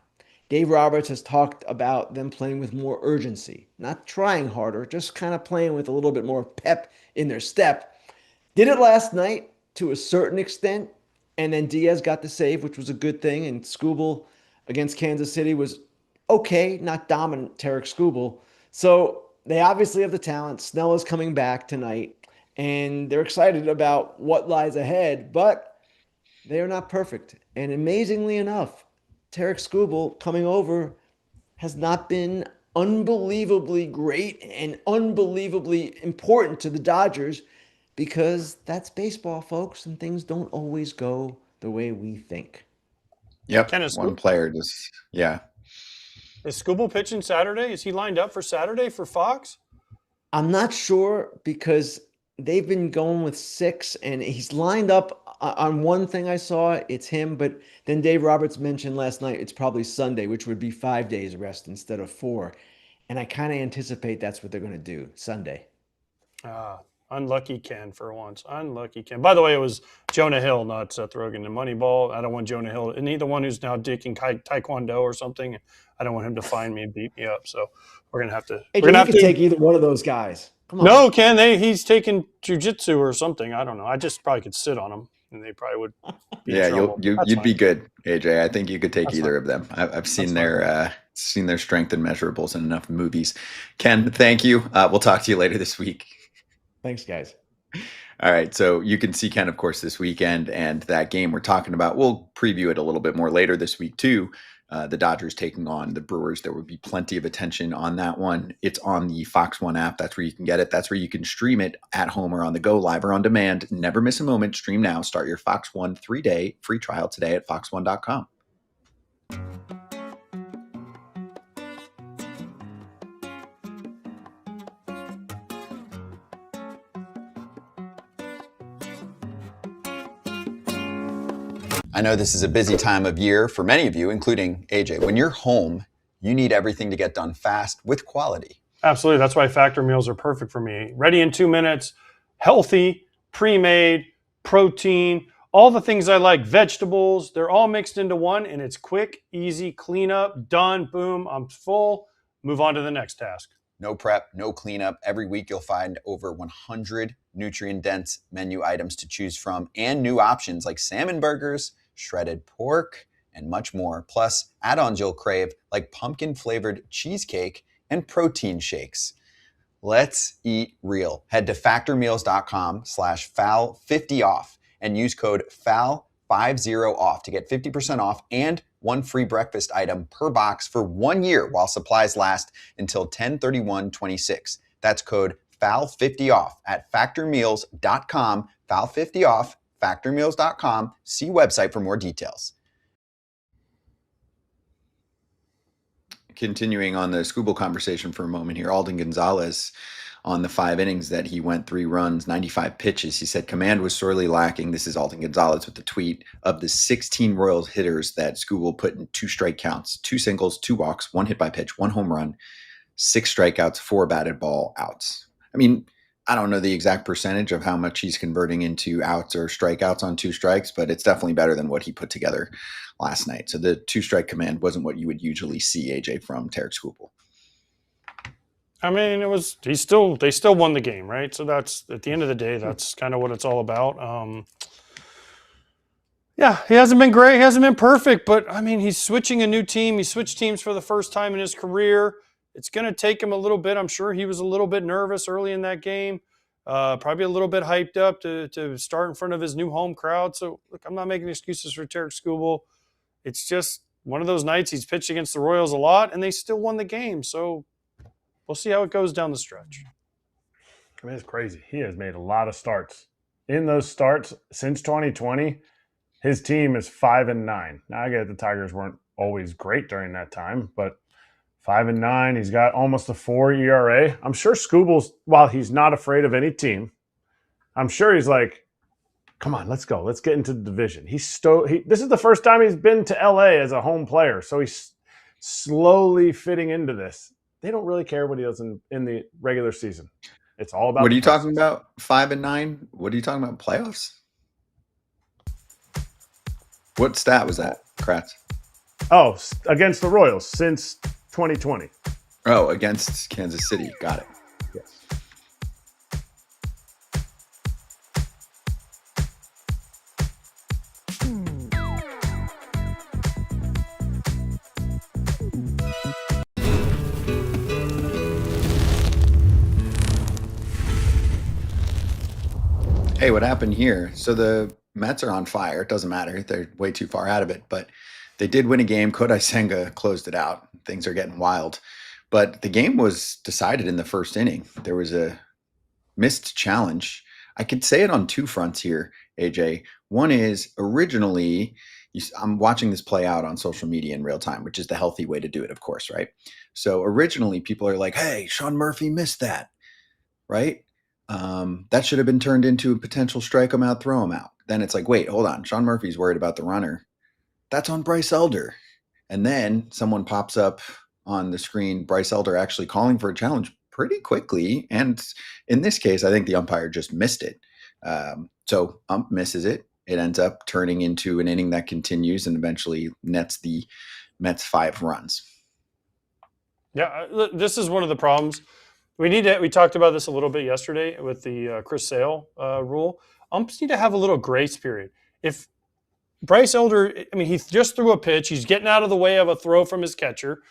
Dave Roberts has talked about them playing with more urgency, not trying harder, just kind of playing with a little bit more pep in their step. Did it last night to a certain extent, and then Diaz got the save, which was a good thing, and Skubal against Kansas City was okay, not dominant Tarik Skubal. So they obviously have the talent. Snell is coming back tonight, and they're excited about what lies ahead, but they are not perfect. And amazingly enough, Tarik Skubal coming over has not been unbelievably great and unbelievably important to the Dodgers because that's baseball, folks, and things don't always go the way we think. Yep. One player just, yeah. Is Skubal pitching Saturday? Is he lined up for Saturday for Fox? I'm not sure because they've been going with 6, and he's lined up on one thing I saw. It's him, but then Dave Roberts mentioned last night it's probably Sunday, which would be 5 days rest instead of 4. And I kind of anticipate that's what they're going to do, Sunday. Unlucky Ken for once. Unlucky Ken. By the way, it was Jonah Hill, not Seth Rogen in Moneyball. I don't want Jonah Hill. Isn't he the one who's now taking Taekwondo or something? I don't want him to find me and beat me up. So we're going to have to. Hey, we're going to take either one of those guys. Come on. No, Ken, he's taking jiu-jitsu or something. I don't know. I just probably could sit on him, and they probably would be in trouble. You'd be good, AJ. I think you could take either of them. I've seen their strength and measurables in enough movies. Ken, thank you. We'll talk to you later this week. Thanks, guys. All right, so you can see Ken, of course, this weekend, and that game we're talking about, we'll preview it a little bit more later this week, too. The Dodgers taking on the Brewers. There would be plenty of attention on that one. It's on the Fox One app. That's where you can get it. That's where you can stream it at home or on the go, live or on demand. Never miss a moment. Stream now. Start your Fox One 3-day free trial today at fox1.com. I know this is a busy time of year for many of you, including AJ. When you're home, you need everything to get done fast with quality. Absolutely. That's why Factor meals are perfect for me. Ready in 2 minutes, healthy, pre-made, protein, all the things I like, vegetables, they're all mixed into one, and it's quick, easy, cleanup, done, boom, I'm full, move on to the next task. No prep, no cleanup. Every week you'll find over 100 nutrient-dense menu items to choose from and new options like salmon burgers, shredded pork, and much more. Plus, add-ons you'll crave like pumpkin-flavored cheesecake and protein shakes. Let's eat real. Head to factormeals.com/FAL50OFF and use code FAL50OFF to get 50% off and one free breakfast item per box for 1 year while supplies last until 10/31/26. That's code FAL50OFF at factormeals.com, FAL50OFF, factormeals.com. See website for more details. Continuing on the Skubal conversation for a moment here, Alden Gonzalez on the 5 innings that he went, 3 runs, 95 pitches. He said command was sorely lacking. This is Alden Gonzalez with the tweet. Of the 16 Royals hitters that Skubal put in 2 strike counts, 2 singles, 2 walks, 1 hit by pitch, 1 home run, 6 strikeouts, 4 batted ball outs. I mean, I don't know the exact percentage of how much he's converting into outs or strikeouts on 2 strikes, but it's definitely better than what he put together last night. So the 2-strike command wasn't what you would usually see, AJ, from Tarik Skubal. I mean, they still won the game, right? So that's, at the end of the day, that's kind of what it's all about. Yeah, he hasn't been great. He hasn't been perfect, but I mean, he's switching a new team. He switched teams for the first time in his career. It's going to take him a little bit. I'm sure he was a little bit nervous early in that game, probably a little bit hyped up to start in front of his new home crowd. So, look, I'm not making excuses for Tarik Skubal. It's just one of those nights he's pitched against the Royals a lot, and they still won the game. So we'll see how it goes down the stretch. I mean, it's crazy. He has made a lot of starts. In those starts since 2020, his team is 5-9. Now, I get the Tigers weren't always great during that time, but 5-9. He's got almost a 4 ERA. I'm sure Skubal's, while he's not afraid of any team, I'm sure he's like, come on, let's go. Let's get into the division. This is the first time he's been to LA as a home player, so he's slowly fitting into this. They don't really care what he does in the regular season. It's all about. What are you talking about? 5-9? What are you talking about? Playoffs? What stat was that, Kratz? Oh, against the Royals since 2020. Oh, against Kansas City. Got it. Yes. Hey, what happened here? So the Mets are on fire. It doesn't matter. They're way too far out of it, but they did win a game. Kodai Senga closed it out. Things are getting wild. But the game was decided in the first inning. There was a missed challenge. I could say it on 2 fronts here, AJ. One is originally, I'm watching this play out on social media in real time, which is the healthy way to do it, of course, right? So originally people are like, hey, Sean Murphy missed that, right? That should have been turned into a potential strike him out, throw him out. Then it's like, wait, hold on. Sean Murphy's worried about the runner. That's on Bryce Elder. And then someone pops up on the screen, Bryce Elder actually calling for a challenge pretty quickly. And in this case, I think the umpire just missed it. So ump misses it. It ends up turning into an inning that continues and eventually nets the Mets 5 runs. Yeah, this is one of the problems. We talked about this a little bit yesterday with the Chris Sale rule. Umps need to have a little grace period. If Bryce Elder, I mean, he just threw a pitch. He's getting out of the way of a throw from his catcher.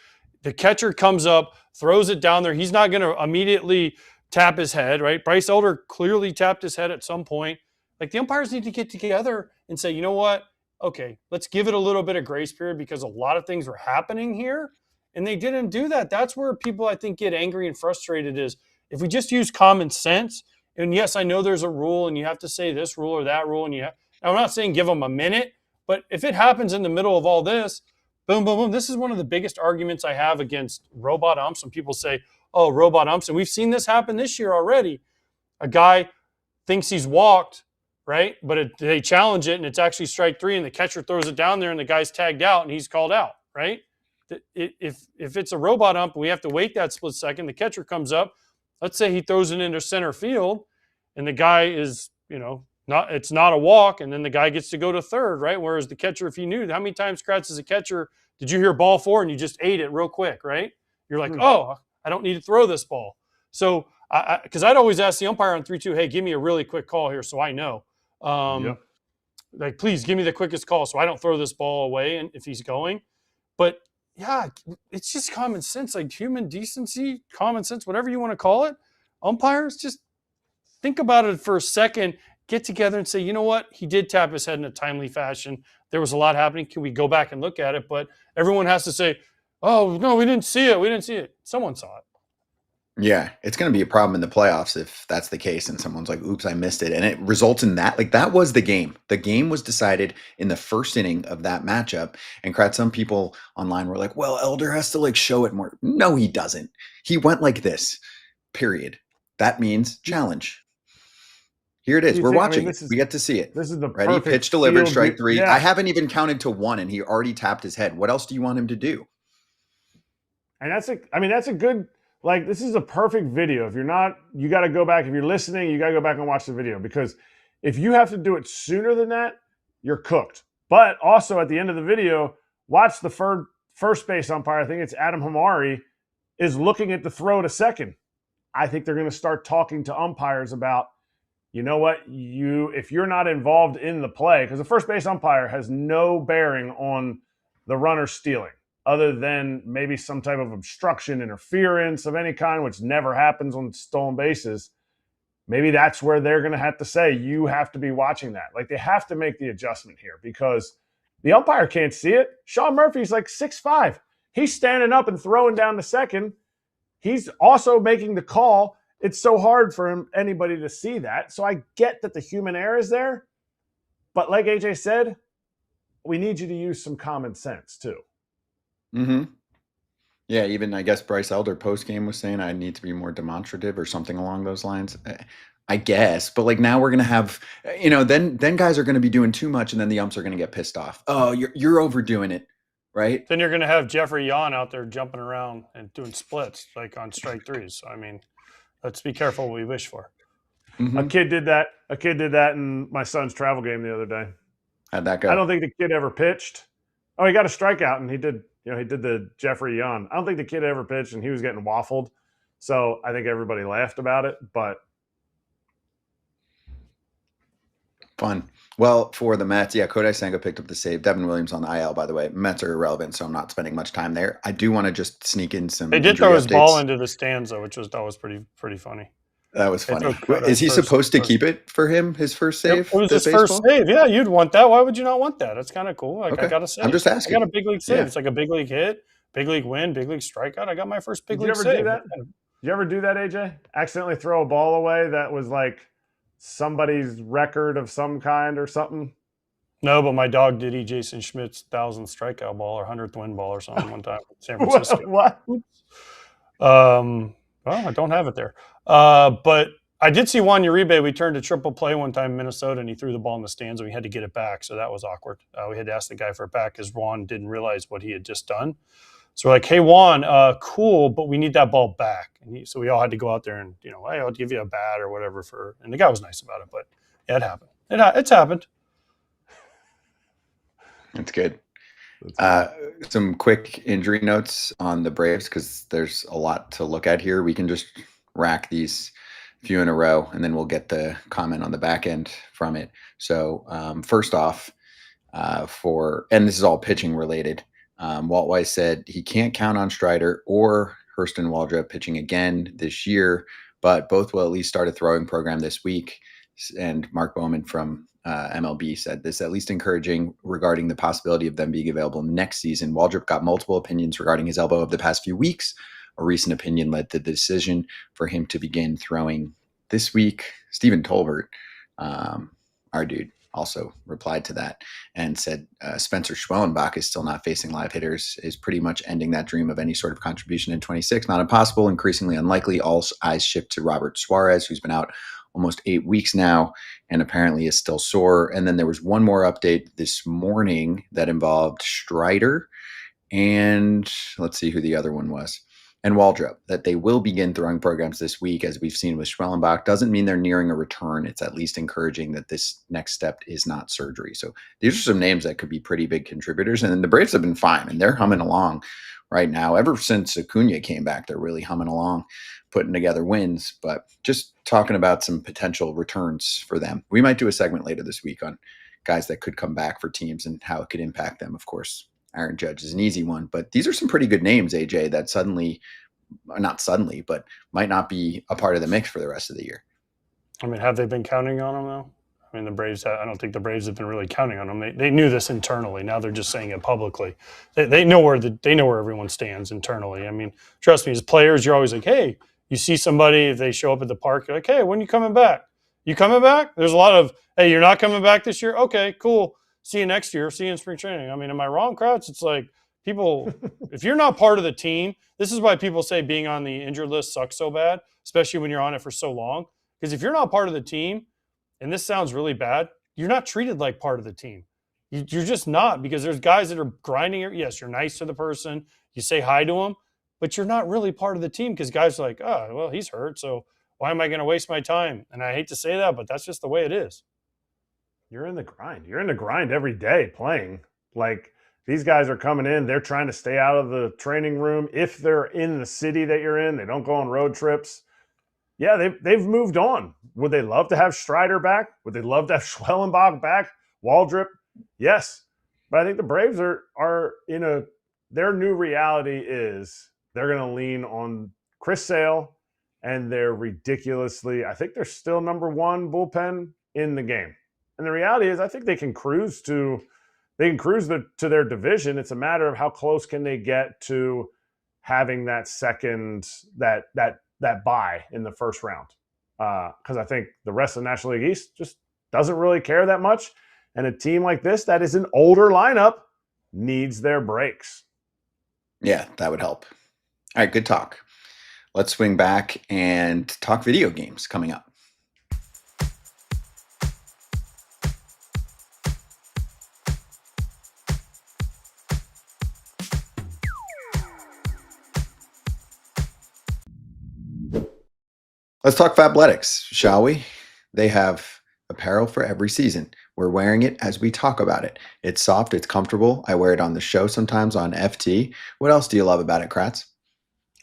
The catcher comes up, throws it down there. He's not going to immediately tap his head, right? Bryce Elder clearly tapped his head at some point. Like, the umpires need to get together and say, you know what? Okay, let's give it a little bit of grace period because a lot of things were happening here. And they didn't do that. That's where people, I think, get angry and frustrated is if we just use common sense. And yes, I know there's a rule and you have to say this rule or that rule. And I'm not saying give them a minute, but if it happens in the middle of all this, boom, boom, boom. This is one of the biggest arguments I have against robot umps when people say, oh, robot umps. And we've seen this happen this year already. A guy thinks he's walked, right? But they challenge it and it's actually strike 3 and the catcher throws it down there and the guy's tagged out and he's called out, right? If it's a robot ump, we have to wait that split second. The catcher comes up. Let's say he throws it into center field and the guy is, it's not a walk, and then the guy gets to go to third, right? Whereas the catcher, if he knew, how many times, Kratz, as a catcher, did you hear ball 4 and you just ate it real quick, right? You're like, oh, I don't need to throw this ball. So, because I'd always ask the umpire on 3-2, hey, give me a really quick call here so I know. Like, please give me the quickest call so I don't throw this ball away and if he's going. But, yeah, it's just common sense, like human decency, common sense, whatever you want to call it. Umpires, just think about it for a second. Get together and say, you know what? He did tap his head in a timely fashion. There was a lot happening. Can we go back and look at it? But everyone has to say, oh, no, we didn't see it. We didn't see it. Someone saw it. Yeah, it's going to be a problem in the playoffs if that's the case and someone's like, oops, I missed it. And it results in that. Like, that was the game. The game was decided in the first inning of that matchup. And Kratz, some people online were like, well, Elder has to show it more. No, he doesn't. He went like this, period. That means challenge. Here it is. We're watching it. We get to see it. This is the ready pitch delivered, strike 3. Yeah. I haven't even counted to 1 and he already tapped his head. What else do you want him to do? And that's a good, this is a perfect video. If you're not, you got to go back. If you're listening, you got to go back and watch the video, because if you have to do it sooner than that, you're cooked. But also at the end of the video, watch the first base umpire. I think it's Adam Hamari is looking at the throw to second. I think they're going to start talking to umpires about, you know what, if you're not involved in the play, because the first base umpire has no bearing on the runner stealing, other than maybe some type of obstruction, interference of any kind, which never happens on stolen bases. Maybe that's where they're going to have to say, you have to be watching that. Like, they have to make the adjustment here because the umpire can't see it. Sean Murphy's 6'5". He's standing up and throwing down to second. He's also making the call. It's so hard for anybody to see that. So I get that the human error is there. But like AJ said, we need you to use some common sense too. Mm-hmm. Yeah, even I guess Bryce Elder post-game was saying I need to be more demonstrative or something along those lines. I guess. But now we're going to have, then guys are going to be doing too much and then the umps are going to get pissed off. Oh, you're overdoing it, right? Then you're going to have Jeffrey Yan out there jumping around and doing splits on strike 3s. So, let's be careful what we wish for. Mm-hmm. A kid did that in my son's travel game the other day. How'd that go? I don't think the kid ever pitched. Oh, he got a strikeout and he did the Jeffrey Yan. I don't think the kid ever pitched and he was getting waffled. So I think everybody laughed about it, but fun. Well, for the Mets, Kodai Senga picked up the save. Devin Williams on the IL, by the way. Mets are irrelevant, so I'm not spending much time there. I do want to just sneak in some. They did throw his ball into the stands, though, which was pretty funny. That was funny. Is he supposed to keep it for him, his first save? Yep, it was his first save. Yeah, you'd want that. Why would you not want that? That's kind of cool. Okay. I got a save. I'm just asking. I got a big league save. Yeah. It's like a big league hit, big league win, big league strikeout. I got my first big league save. Did you ever do that, AJ? Accidentally throw a ball away that was somebody's record of some kind or something? No, but my dog did eat Jason Schmidt's 1,000th strikeout ball or 100th win ball or something one time in San Francisco. What? Well, I don't have it there. But I did see Juan Uribe. We turned to triple play one time in Minnesota, and he threw the ball in the stands, and we had to get it back. So that was awkward. We had to ask the guy for it back because Juan didn't realize what he had just done. So we're like, hey, Juan, cool, but we need that ball back. And so we all had to go out there and, hey, I'll give you a bat or whatever and the guy was nice about it, but yeah, it happened. It's happened. That's good. Some quick injury notes on the Braves because there's a lot to look at here. We can just rack these few in a row, and then we'll get the comment on the back end from it. So first off, and this is all pitching related, Walt Weiss said he can't count on Schneider or Hurston Waldrop pitching again this year. but both will at least start a throwing program this week. And Mark Bowman from MLB said this, at least encouraging regarding the possibility of them being available next season. Waldrop got multiple opinions regarding his elbow of the past few weeks. A recent opinion led to the decision for him to begin throwing this week. Stephen Tolbert, our dude, also replied to that and said Spencer Schwellenbach is still not facing live hitters, is pretty much ending that dream of any sort of contribution in 26. Not impossible, increasingly unlikely. All eyes shift to Robert Suarez, who's been out almost 8 weeks now and apparently is still sore. And then there was one more update this morning that involved Schneider and let's see who the other one was. And Waldrop, that they will begin throwing programs this week, as we've seen with Schwellenbach. Doesn't mean they're nearing a return. It's at least encouraging that this next step is not surgery. So these are some names that could be pretty big contributors. And the Braves have been fine, and they're humming along right now. Ever since Acuna came back, they're really humming along, putting together wins. But just talking about some potential returns for them. We might do a segment later this week on guys that could come back for teams and how it could impact them, of course. Aaron Judge is an easy one, but these are some pretty good names, AJ, that not suddenly, but might not be a part of the mix for the rest of the year. I mean, have they been counting on them, though? I mean, the Braves, I don't think the Braves have been really counting on them. They knew this internally. Now they're just saying it publicly. They know where everyone stands internally. I mean, trust me, as players, you're always like, hey, you see somebody, if they show up at the park, you're like, hey, when are you coming back? You coming back? There's a lot of, hey, you're not coming back this year? Okay, cool. See you next year. See you in spring training. I mean, am I wrong, Kratz? It's like people, if you're not part of the team, this is why people say being on the injured list sucks so bad, especially when you're on it for so long. Because if you're not part of the team, and this sounds really bad, you're not treated like part of the team. You're just not, because there's guys that are grinding it. Yes, you're nice to the person. You say hi to them, but you're not really part of the team because guys are like, oh, well, he's hurt, so why am I going to waste my time? And I hate to say that, but that's just the way it is. You're in the grind. You're in the grind every day playing. Like, these guys are coming in. They're trying to stay out of the training room. If they're in the city that you're in, they don't go on road trips. Yeah, they've moved on. Would they love to have Schneider back? Would they love to have Schwellenbach back? Waldrop? Yes. But I think the Braves are in their new reality is they're going to lean on Chris Sale and their ridiculously, I think they're still number one bullpen in the game. And the reality is I think they can cruise to their division. It's a matter of how close can they get to having that second, that bye in the first round. Because I think the rest of the National League East just doesn't really care that much. And a team like this that is an older lineup needs their breaks. Yeah, that would help. All right, good talk. Let's swing back and talk video games coming up. Let's talk Fabletics, shall we? They have apparel for every season. We're wearing it as we talk about it. It's soft, it's comfortable. I wear it on the show sometimes on FT. What else do you love about it, Kratz?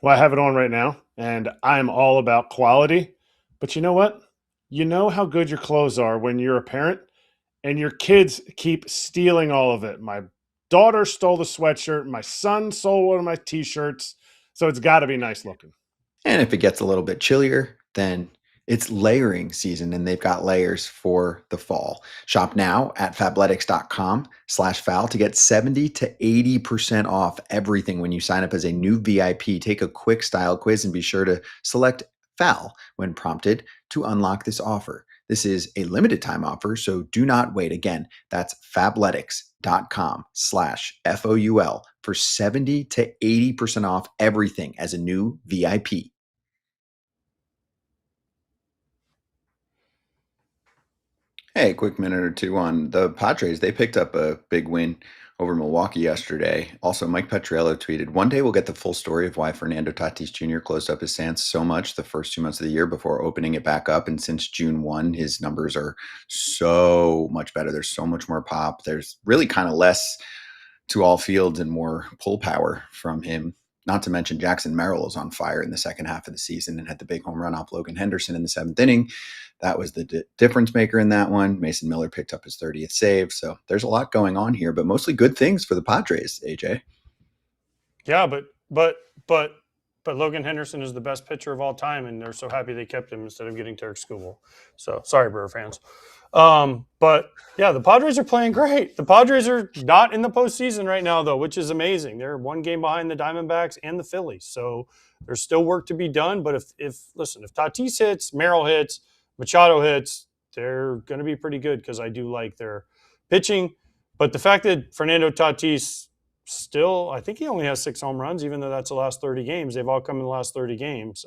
Well, I have it on right now, and I'm all about quality. But you know what? You know how good your clothes are when you're a parent and your kids keep stealing all of it. My daughter stole the sweatshirt. My son stole one of my T-shirts. So it's got to be nice looking. And if it gets a little bit chillier, then it's layering season, and they've got layers for the fall. Shop now at fabletics.com/foul to get 70 to 80% off everything when you sign up as a new VIP. Take a quick style quiz and be sure to select foul when prompted to unlock this offer. This is a limited time offer, so do not wait. Again, that's fabletics.com/FOUL for 70 to 80% off everything as a new VIP. Hey, quick minute or two on the Padres. They picked up a big win over Milwaukee yesterday. Also, Mike Petriello tweeted, one day we'll get the full story of why Fernando Tatis Jr. closed up his stance so much the first 2 months of the year before opening it back up. And since June 1, his numbers are so much better. There's so much more pop. There's really kind of less to all fields and more pull power from him. Not to mention Jackson Merrill is on fire in the second half of the season and had the big home run off Logan Henderson in the 7th inning. That was the difference maker in that one. Mason Miller picked up his 30th save. So there's a lot going on here, but mostly good things for the Padres, AJ. Yeah, but but Logan Henderson is the best pitcher of all time, and they're so happy they kept him instead of getting Tarik Skubal. So sorry, Brewer fans. But yeah, the Padres are playing great. The Padres are not in the postseason right now, though, which is amazing. They're one game behind the Diamondbacks and the Phillies. So there's still work to be done. But if Tatis hits, Merrill hits, Machado hits, they're going to be pretty good because I do like their pitching. But the fact that Fernando Tatis still, I think he only has 6 home runs, even though that's the last 30 games. They've all come in the last 30 games.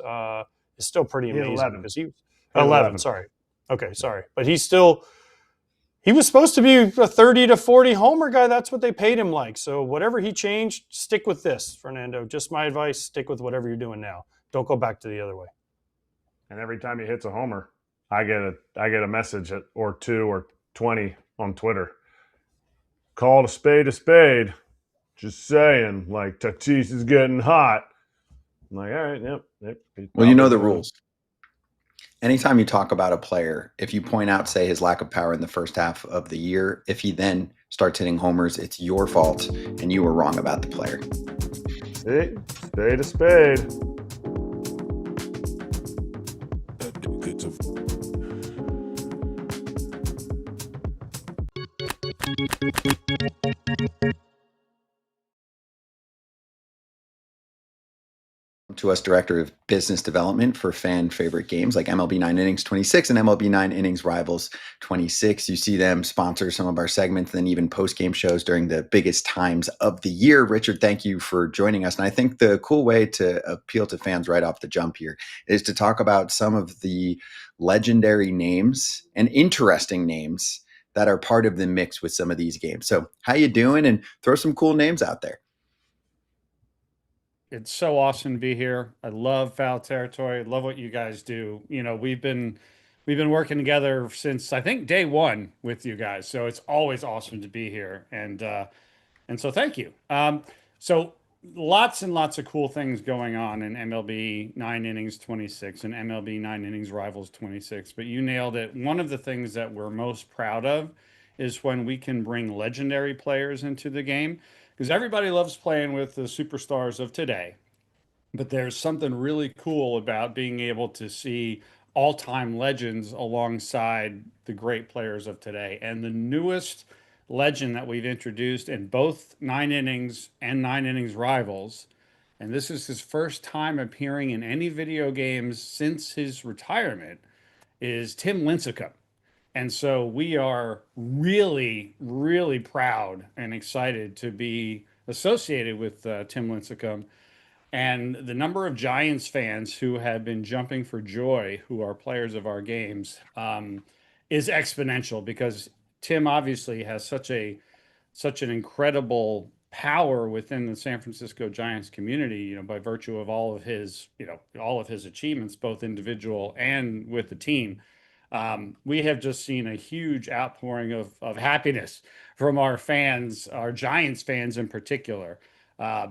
Is still pretty amazing because he 11. Sorry. Okay, sorry. But he was supposed to be a 30 to 40 homer guy. That's what they paid him like. So whatever he changed, stick with this, Fernando. Just my advice, stick with whatever you're doing now. Don't go back to the other way. And every time he hits a homer, I get a message or 2 or 20 on Twitter. Call a spade a spade. Just saying, like, Tatis is getting hot. I'm like, all right, yep. Well, you know the rules. Anytime you talk about a player, if you point out, say, his lack of power in the first half of the year, if he then starts hitting homers, it's your fault, and you were wrong about the player. See? Spade a spade. To us, Director of Business Development for fan favorite games like MLB 9 Innings 26 and MLB 9 Innings Rivals 26. You see them sponsor some of our segments and even post-game shows during the biggest times of the year. Richard, thank you for joining us. And I think the cool way to appeal to fans right off the jump here is to talk about some of the legendary names and interesting names that are part of the mix with some of these games. So how you doing? And throw some cool names out there. It's so awesome to be here. I love Foul Territory. I love what you guys do. You know, we've been working together since I think day one with you guys. So it's always awesome to be here. And so thank you. So lots and lots of cool things going on in MLB 9 Innings 26 and MLB 9 Innings Rivals 26. But you nailed it. One of the things that we're most proud of is when we can bring legendary players into the game. Because everybody loves playing with the superstars of today. But there's something really cool about being able to see all-time legends alongside the great players of today. And the newest legend that we've introduced in both 9 Innings and 9 Innings Rivals, and this is his first time appearing in any video games since his retirement, is Tim Lincecum. And so we are really, really proud and excited to be associated with Tim Lincecum. And the number of Giants fans who have been jumping for joy, who are players of our games, is exponential because Tim obviously has such an incredible power within the San Francisco Giants community, you know, by virtue of all of his achievements, both individual and with the team. We have just seen a huge outpouring of happiness from our fans, our Giants fans in particular,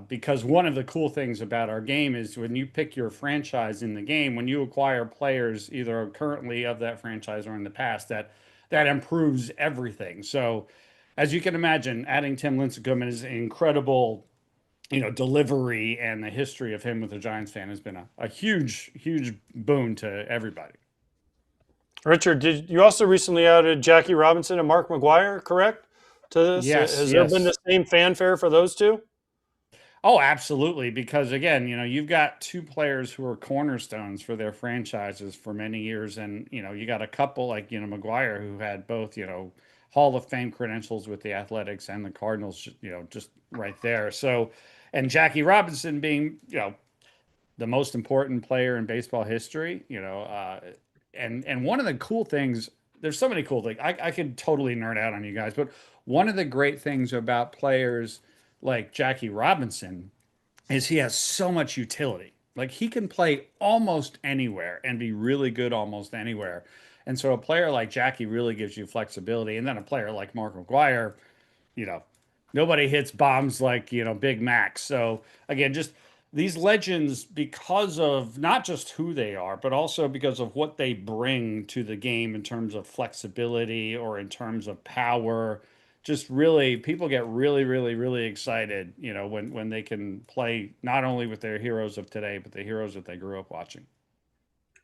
because one of the cool things about our game is when you pick your franchise in the game, when you acquire players either currently of that franchise or in the past, that improves everything. So as you can imagine, adding Tim Lincecum and his incredible, you know, delivery and the history of him with the Giants fan has been a huge, huge boon to everybody. Richard, did you also recently added Jackie Robinson and Mark McGwire, correct? To this? Yes. Has there been the same fanfare for those two? Oh, absolutely. Because again, you know, you've got 2 players who are cornerstones for their franchises for many years. And, you know, you got a couple like, you know, McGwire who had both, you know, Hall of Fame credentials with the Athletics and the Cardinals, you know, just right there. So, and Jackie Robinson being, you know, the most important player in baseball history, you know, and one of the cool things, there's so many cool things. I could totally nerd out on you guys, but one of the great things about players like Jackie Robinson is he has so much utility. Like he can play almost anywhere and be really good almost anywhere. And so a player like Jackie really gives you flexibility. And then a player like Mark McGwire, you know, nobody hits bombs like, you know, Big Mac. So again, just these legends, because of not just who they are, but also because of what they bring to the game in terms of flexibility or in terms of power, just really people get really, really, really excited, when they can play not only with their heroes of today, but the heroes that they grew up watching.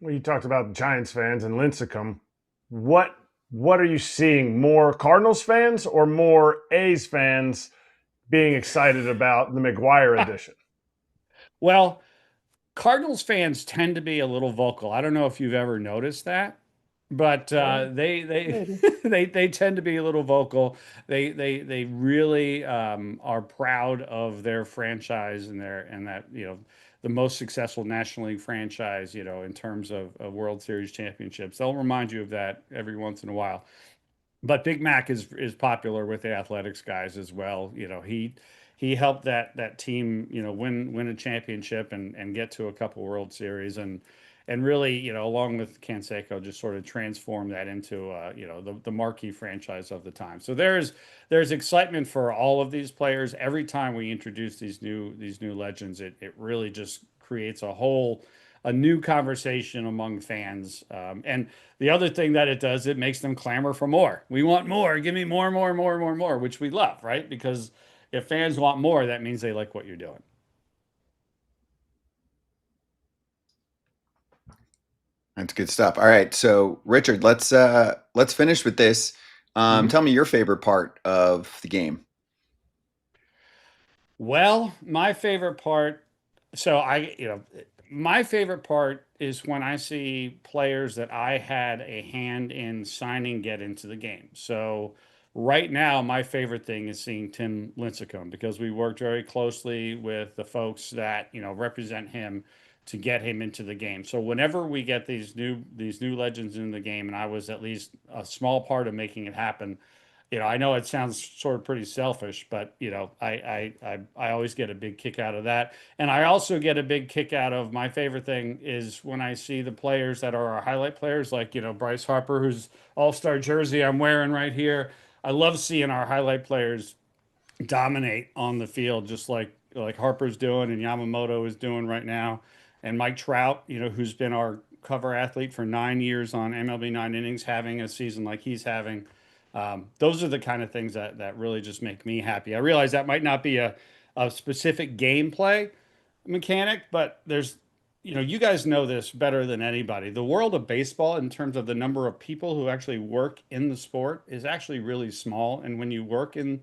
Well, you talked about Giants fans and Lincecum. What are you seeing? More Cardinals fans or more A's fans being excited about the McGuire edition? Well, Cardinals fans tend to be a little vocal. I don't know if you've ever noticed that, but they tend to be a little vocal. They really are proud of their franchise and that the most successful National League franchise in terms of World Series championships. They'll remind you of that every once in a while. But Big Mac is popular with the athletics guys as well. He helped that team win a championship and get to a couple World Series and really along with Canseco just sort of transform that into the marquee franchise of the time. So there's excitement for all of these players every time we introduce these new legends. It really just creates a new conversation among fans. And the other thing that it does, it makes them clamor for more. We want more. Give me more, which we love, right? Because if fans want more, that means they like what you're doing. That's good stuff. All right, so Richard, let's finish with this. Tell me your favorite part of the game. Well, my favorite part. My favorite part is when I see players that I had a hand in signing get into the game. So right now, my favorite thing is seeing Tim Lincecum because we worked very closely with the folks that represent him to get him into the game. So whenever we get these new legends in the game, and I was at least a small part of making it happen. I know it sounds sort of pretty selfish, but I always get a big kick out of that, and I also get a big kick out of my favorite thing is when I see the players that are our highlight players, like Bryce Harper, whose All-Star jersey I'm wearing right here. I love seeing our highlight players dominate on the field, just like Harper's doing and Yamamoto is doing right now, and Mike Trout, who's been our cover athlete for 9 years on MLB 9 Innings, having a season like he's having. Those are the kind of things that really just make me happy. I realize that might not be a specific gameplay mechanic, but there's, you guys know this better than anybody. The world of baseball, in terms of the number of people who actually work in the sport, is actually really small. And when you work in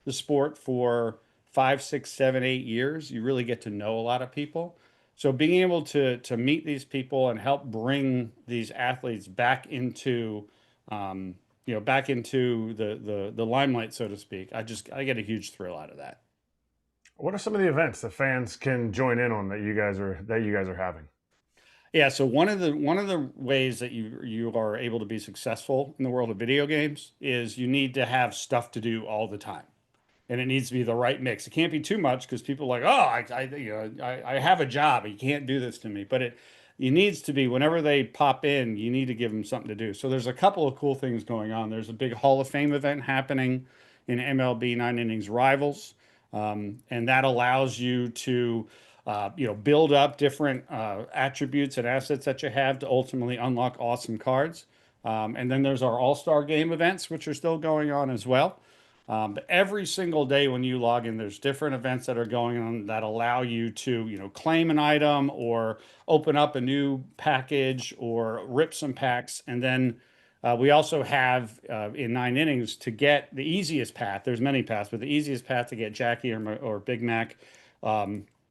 the sport for 5, 6, 7, 8 years, you really get to know a lot of people. So being able to meet these people and help bring these athletes back into back into the limelight, so to speak. I get a huge thrill out of that. What are some of the events that fans can join in on that you guys are having? Yeah, so one of the ways that you are able to be successful in the world of video games is you need to have stuff to do all the time, and it needs to be the right mix. It can't be too much because people are like, oh, I have a job, you can't do this to me, but it needs to be whenever they pop in, you need to give them something to do. So there's a couple of cool things going on. There's a big Hall of Fame event happening in MLB 9 Innings Rivals, and that allows you to build up different attributes and assets that you have to ultimately unlock awesome cards. And then there's our All-Star Game events, which are still going on as well. But every single day when you log in, there's different events that are going on that allow you to, claim an item or open up a new package or rip some packs. And then we also have in 9 Innings to get the easiest path. There's many paths, but the easiest path to get Jackie or Big Mac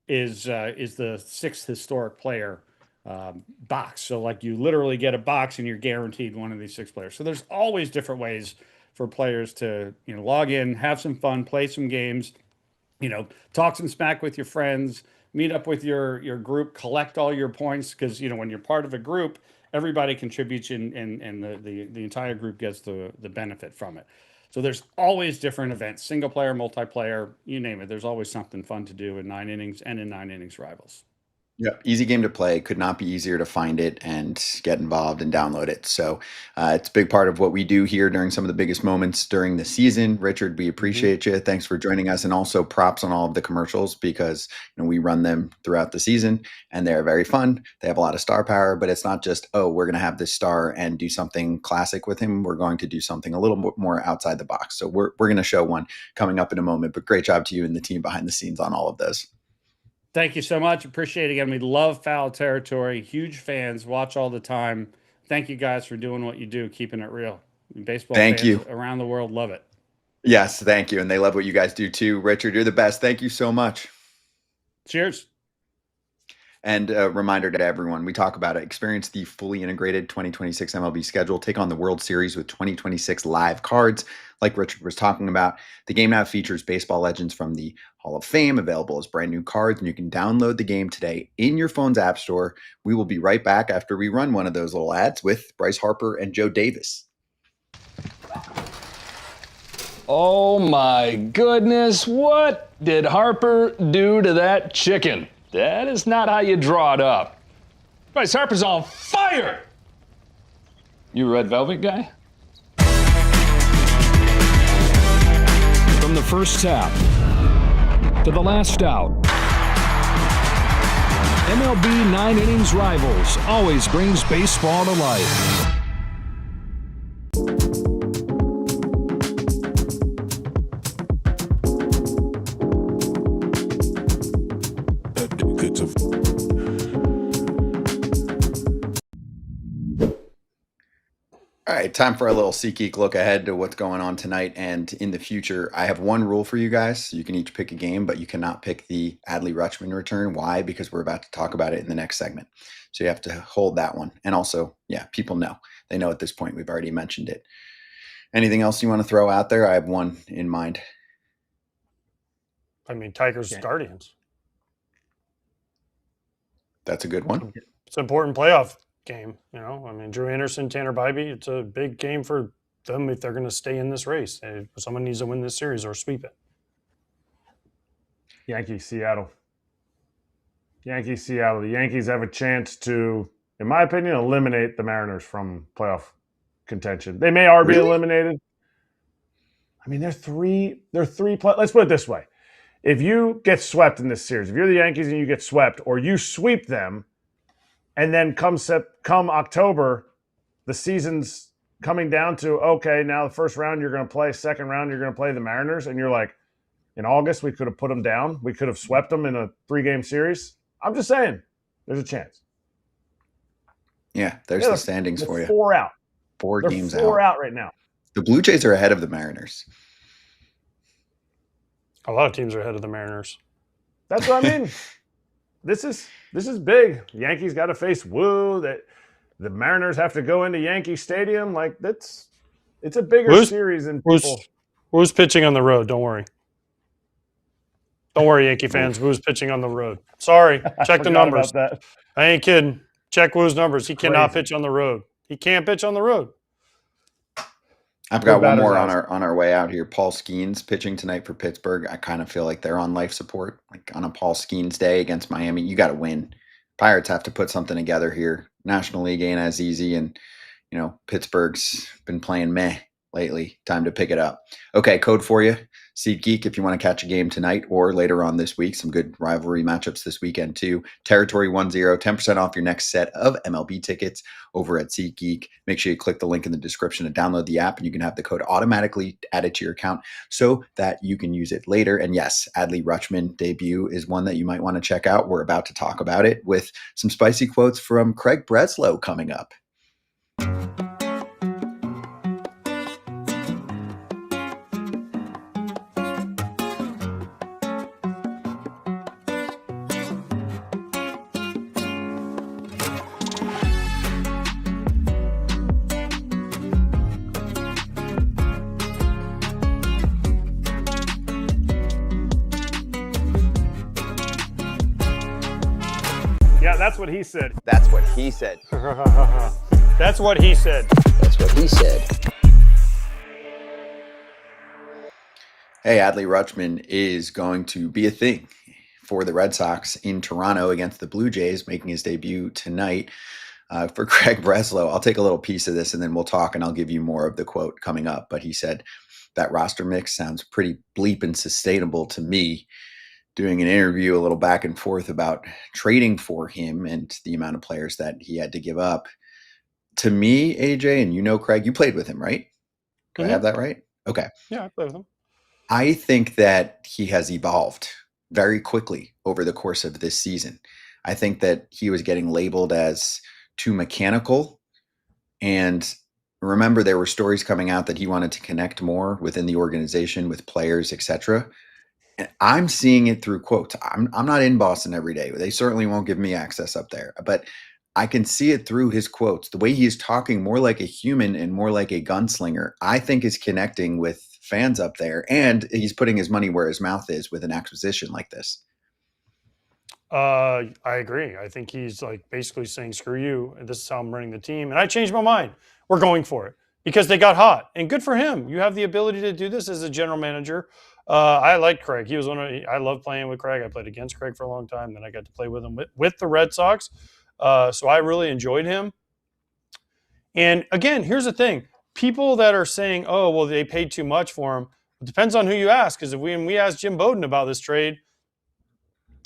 is the 6th historic player box. So like you literally get a box and you're guaranteed one of these 6 players. So there's always different ways for players to log in, have some fun, play some games, talk some smack with your friends, meet up with your group, collect all your points because when you're part of a group, everybody contributes and the entire group gets the benefit from it. So there's always different events, single player, multiplayer, you name it. There's always something fun to do in 9 Innings and in 9 Innings Rivals. Yeah, easy game to play. Could not be easier to find it and get involved and download it. So it's a big part of what we do here during some of the biggest moments during the season. Richard, we appreciate you. Thanks for joining us, and also props on all of the commercials because we run them throughout the season and they're very fun. They have a lot of star power, but it's not just we're going to have this star and do something classic with him. We're going to do something a little bit more outside the box. So we're going to show one coming up in a moment. But great job to you and the team behind the scenes on all of those. Thank you so much. Appreciate it again. We love Foul Territory. Huge fans. Watch all the time. Thank you guys for doing what you do, keeping it real. Baseball fans around the world love it. Yes, thank you. And they love what you guys do too. Richard, you're the best. Thank you so much. Cheers. And a reminder to everyone, we talk about it. Experience the fully integrated 2026 MLB schedule. Take on the World Series with 2026 live cards, like Richard was talking about. The game now features baseball legends from the Hall of Fame, available as brand new cards, and you can download the game today in your phone's app store. We will be right back after we run one of those little ads with Bryce Harper and Joe Davis. Oh my goodness, what did Harper do to that chicken? That is not how you draw it up. Bryce Harper's on fire! You a Red Velvet guy? From the first tap to the last out, MLB 9 Innings Rivals always brings baseball to life. All right, time for a little SeatGeek look ahead to what's going on tonight and in the future. I have one rule for you guys. You can each pick a game, but you cannot pick the Adley Rutschman return. Why? Because we're about to talk about it in the next segment. So you have to hold that one. And also, yeah, people know. They know at this point. We've already mentioned it. Anything else you want to throw out there? I have one in mind. I mean, Tigers Guardians. That's a good one. It's an important playoff game. I mean, Drew Anderson, Tanner Bybee, it's a big game for them if they're going to stay in this race. Someone needs to win this series or sweep it. Yankees, Seattle. The Yankees have a chance to, in my opinion, eliminate the Mariners from playoff contention. They may already be eliminated. I mean, let's put it this way. If you get swept in this series, if you're the Yankees and you get swept, or you sweep them, and then come October, the season's coming down to, okay, now the first round you're going to play, second round you're going to play the Mariners, and you're like, in August we could have put them down. We could have swept them in a 3-game series. I'm just saying, there's a chance. Yeah, there's the standings for you. 4 out. Four games out. 4 out right now. The Blue Jays are ahead of the Mariners. A lot of teams are ahead of the Mariners. That's what I mean. This is big. Yankees got to face Woo. That the Mariners have to go into Yankee Stadium. Like it's a bigger series than people. Woo's pitching on the road. Don't worry. Don't worry, Yankee fans. Woo's pitching on the road. Sorry. Check the numbers. I ain't kidding. Check Woo's numbers. He cannot pitch on the road. He can't pitch on the road. I've got one more on our way out here. Paul Skeens pitching tonight for Pittsburgh. I kind of feel like they're on life support. Like on a Paul Skeens day against Miami, you got to win. Pirates have to put something together here. National League ain't as easy, and Pittsburgh's been playing meh lately. Time to pick it up. Okay, code for you. SeatGeek if you want to catch a game tonight or later on this week. Some good rivalry matchups this weekend too. Territory 10, 10% off your next set of MLB tickets over at SeatGeek. Make sure you click the link in the description to download the app, and you can have the code automatically added to your account so that you can use it later. And yes, Adley Rutschman debut is one that you might want to check out. We're about to talk about it with some spicy quotes from Craig Breslow coming up. Yeah, that's what he said. That's what he said. That's what he said. That's what he said. Hey, Adley Rutschman is going to be a thing for the Red Sox in Toronto against the Blue Jays, making his debut tonight. For Craig Breslow, I'll take a little piece of this and then we'll talk, and I'll give you more of the quote coming up. But he said, that roster mix sounds pretty bleep and sustainable to me. Doing an interview, a little back and forth about trading for him and the amount of players that he had to give up. To me, AJ, and Craig, you played with him, right? Do I have that right? Okay. Yeah, I played with him. I think that he has evolved very quickly over the course of this season. I think that he was getting labeled as too mechanical. And remember, there were stories coming out that he wanted to connect more within the organization with players, etc. And I'm seeing it through quotes. I'm not in Boston every day. They certainly won't give me access up there, but I can see it through his quotes. The way he is talking more like a human and more like a gunslinger, I think is connecting with fans up there. And he's putting his money where his mouth is with an acquisition like this. I agree. I think he's like basically saying, screw you. And this is how I'm running the team. And I changed my mind. We're going for it because they got hot, and good for him. You have the ability to do this as a general manager. I like Craig. He was I love playing with Craig. I played against Craig for a long time. Then I got to play with him with the Red Sox. So I really enjoyed him. And again, here's the thing. People that are saying, oh, well, they paid too much for him. It depends on who you ask. Because when we asked Jim Bowden about this trade,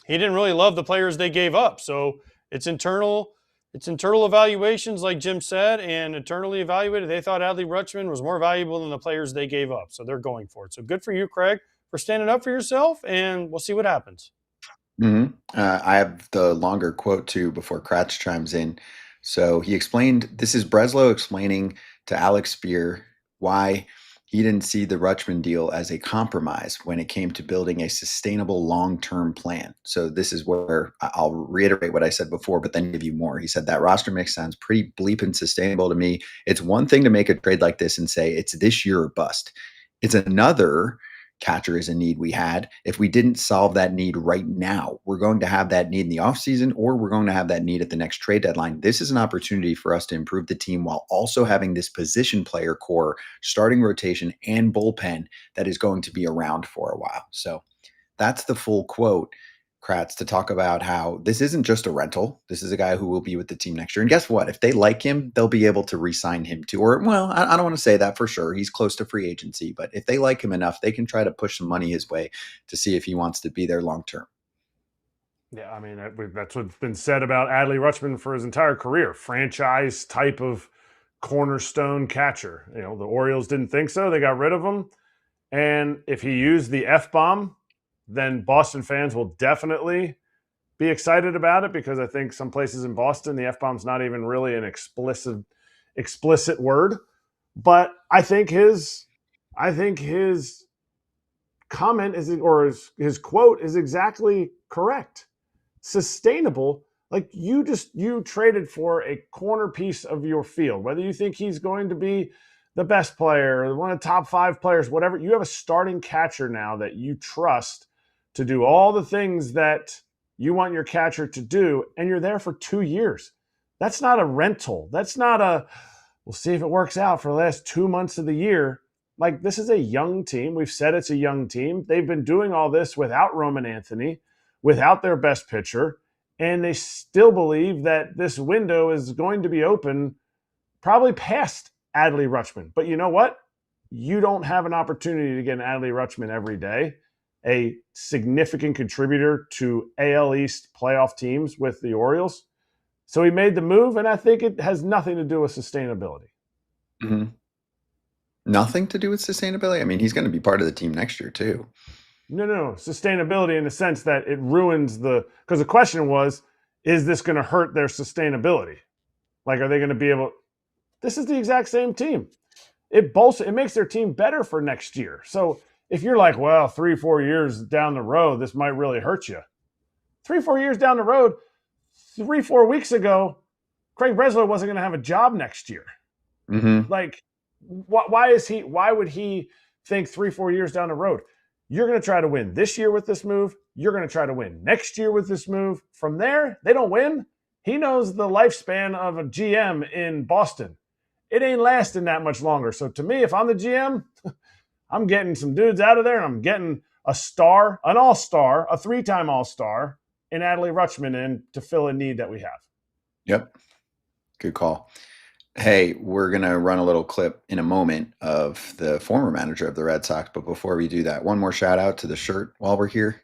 he didn't really love the players they gave up. So it's internal evaluations, like Jim said, and internally evaluated. They thought Adley Rutschman was more valuable than the players they gave up. So they're going for it. So good for you, Craig, for standing up for yourself, and we'll see what happens. Mm-hmm. I have the longer quote too before Kratz chimes in. So he explained, this is Breslow explaining to Alex Spear why he didn't see the Rutschman deal as a compromise when it came to building a sustainable long-term plan. So this is where I'll reiterate what I said before, but then give you more. He said that roster mix sounds pretty bleep and sustainable to me. It's one thing to make a trade like this and say it's this year or bust. It's another, catcher is a need we had. If we didn't solve that need right now, we're going to have that need in the offseason, or we're going to have that need at the next trade deadline. This is an opportunity for us to improve the team while also having this position player core, starting rotation, and bullpen that is going to be around for a while. So that's the full quote, Kratz, to talk about how this isn't just a rental. This is a guy who will be with the team next year. And guess what? If they like him, they'll be able to re-sign him too. Or, well, I don't want to say that for sure. He's close to free agency. But if they like him enough, they can try to push some money his way to see if he wants to be there long term. Yeah, I mean, that's what's been said about Adley Rutschman for his entire career. Franchise type of cornerstone catcher. The Orioles didn't think so. They got rid of him. And if he used the F-bomb, then Boston fans will definitely be excited about it, because I think some places in Boston, the F-bomb's not even really an explicit word. But I think his comment his quote is exactly correct. Sustainable, like you traded for a corner piece of your field, whether you think he's going to be the best player or one of the top 5 players, whatever. You have a starting catcher now that you trust to do all the things that you want your catcher to do, and you're there for 2 years. That's not a rental. That's not we'll see if it works out for the last 2 months of the year. Like, this is a young team. We've said it's a young team. They've been doing all this without Roman Anthony, without their best pitcher, and they still believe that this window is going to be open probably past Adley Rutschman. But you know what? You don't have an opportunity to get an Adley Rutschman every day, a significant contributor to AL East playoff teams with the Orioles. So he made the move, and I think it has nothing to do with sustainability. Mm-hmm. Nothing to do with sustainability? I mean, he's going to be part of the team next year, too. No. Sustainability in the sense that it ruins because the question was, is this going to hurt their sustainability? Like, are they going to be able... This is the exact same team. It makes their team better for next year. So if you're like, well, 3-4 years down the road, this might really hurt you. 3-4 years down the road, 3-4 weeks ago, Craig Breslow wasn't going to have a job next year. Mm-hmm. Like, why would he think 3-4 years down the road? You're going to try to win this year with this move. You're going to try to win next year with this move. From there, they don't win. He knows the lifespan of a GM in Boston. It ain't lasting that much longer. So to me, if I'm the GM, I'm getting some dudes out of there, and I'm getting a star, an all-star, a 3-time all-star in Adley Rutschman in to fill a need that we have. Yep. Good call. Hey, we're going to run a little clip in a moment of the former manager of the Red Sox. But before we do that, one more shout out to the shirt while we're here,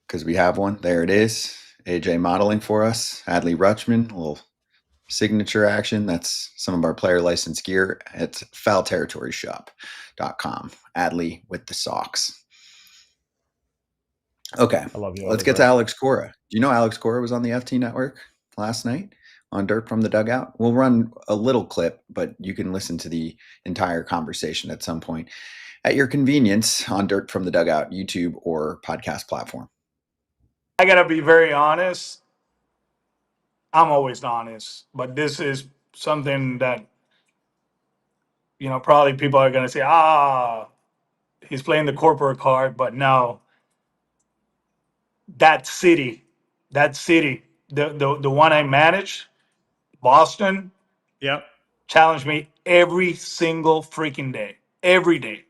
because we have one. There it is. AJ modeling for us. Adley Rutschman, a little signature action. That's some of our player license gear at foulterritoryshop.com. Adley with the Sox. Okay. I love you. Let's get to Alex Cora. Do you know Alex Cora was on the FT Network last night on Dirt from the Dugout? We'll run a little clip, but you can listen to the entire conversation at some point at your convenience on Dirt from the Dugout, YouTube or podcast platform. I got to be very honest. I'm always honest, but this is something that, probably people are going to say, he's playing the corporate card, but no. That city, the one I manage, Boston, Yep. challenged me every single freaking day, every day,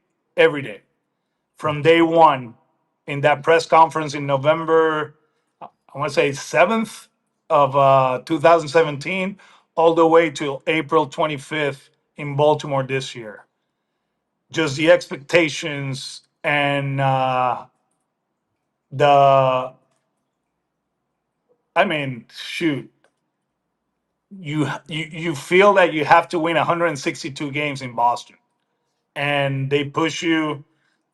from day one in that press conference in November, I want to say 7th of 2017, all the way till April 25th in Baltimore this year. Just the expectations and shoot. You feel that you have to win 162 games in Boston, and they push you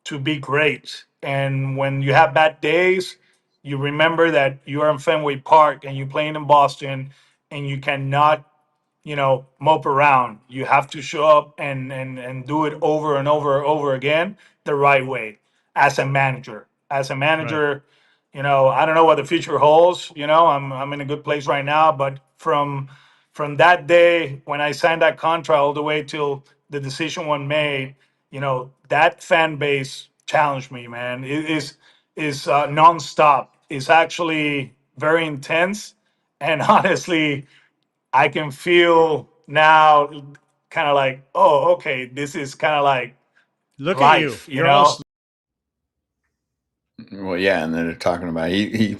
to be great. And when you have bad days, you remember that you are in Fenway Park and you're playing in Boston, and you cannot, mope around. You have to show up and do it over and over again the right way as a manager. Right. I don't know what the future holds. I'm in a good place right now, but from that day when I signed that contract all the way till the decision was made, that fan base challenged me, man. It is nonstop. It's actually very intense, and honestly, I can feel now, kind of like, oh, okay, this is kind of like Look life, at you. You're all Well, yeah, and then they're talking about he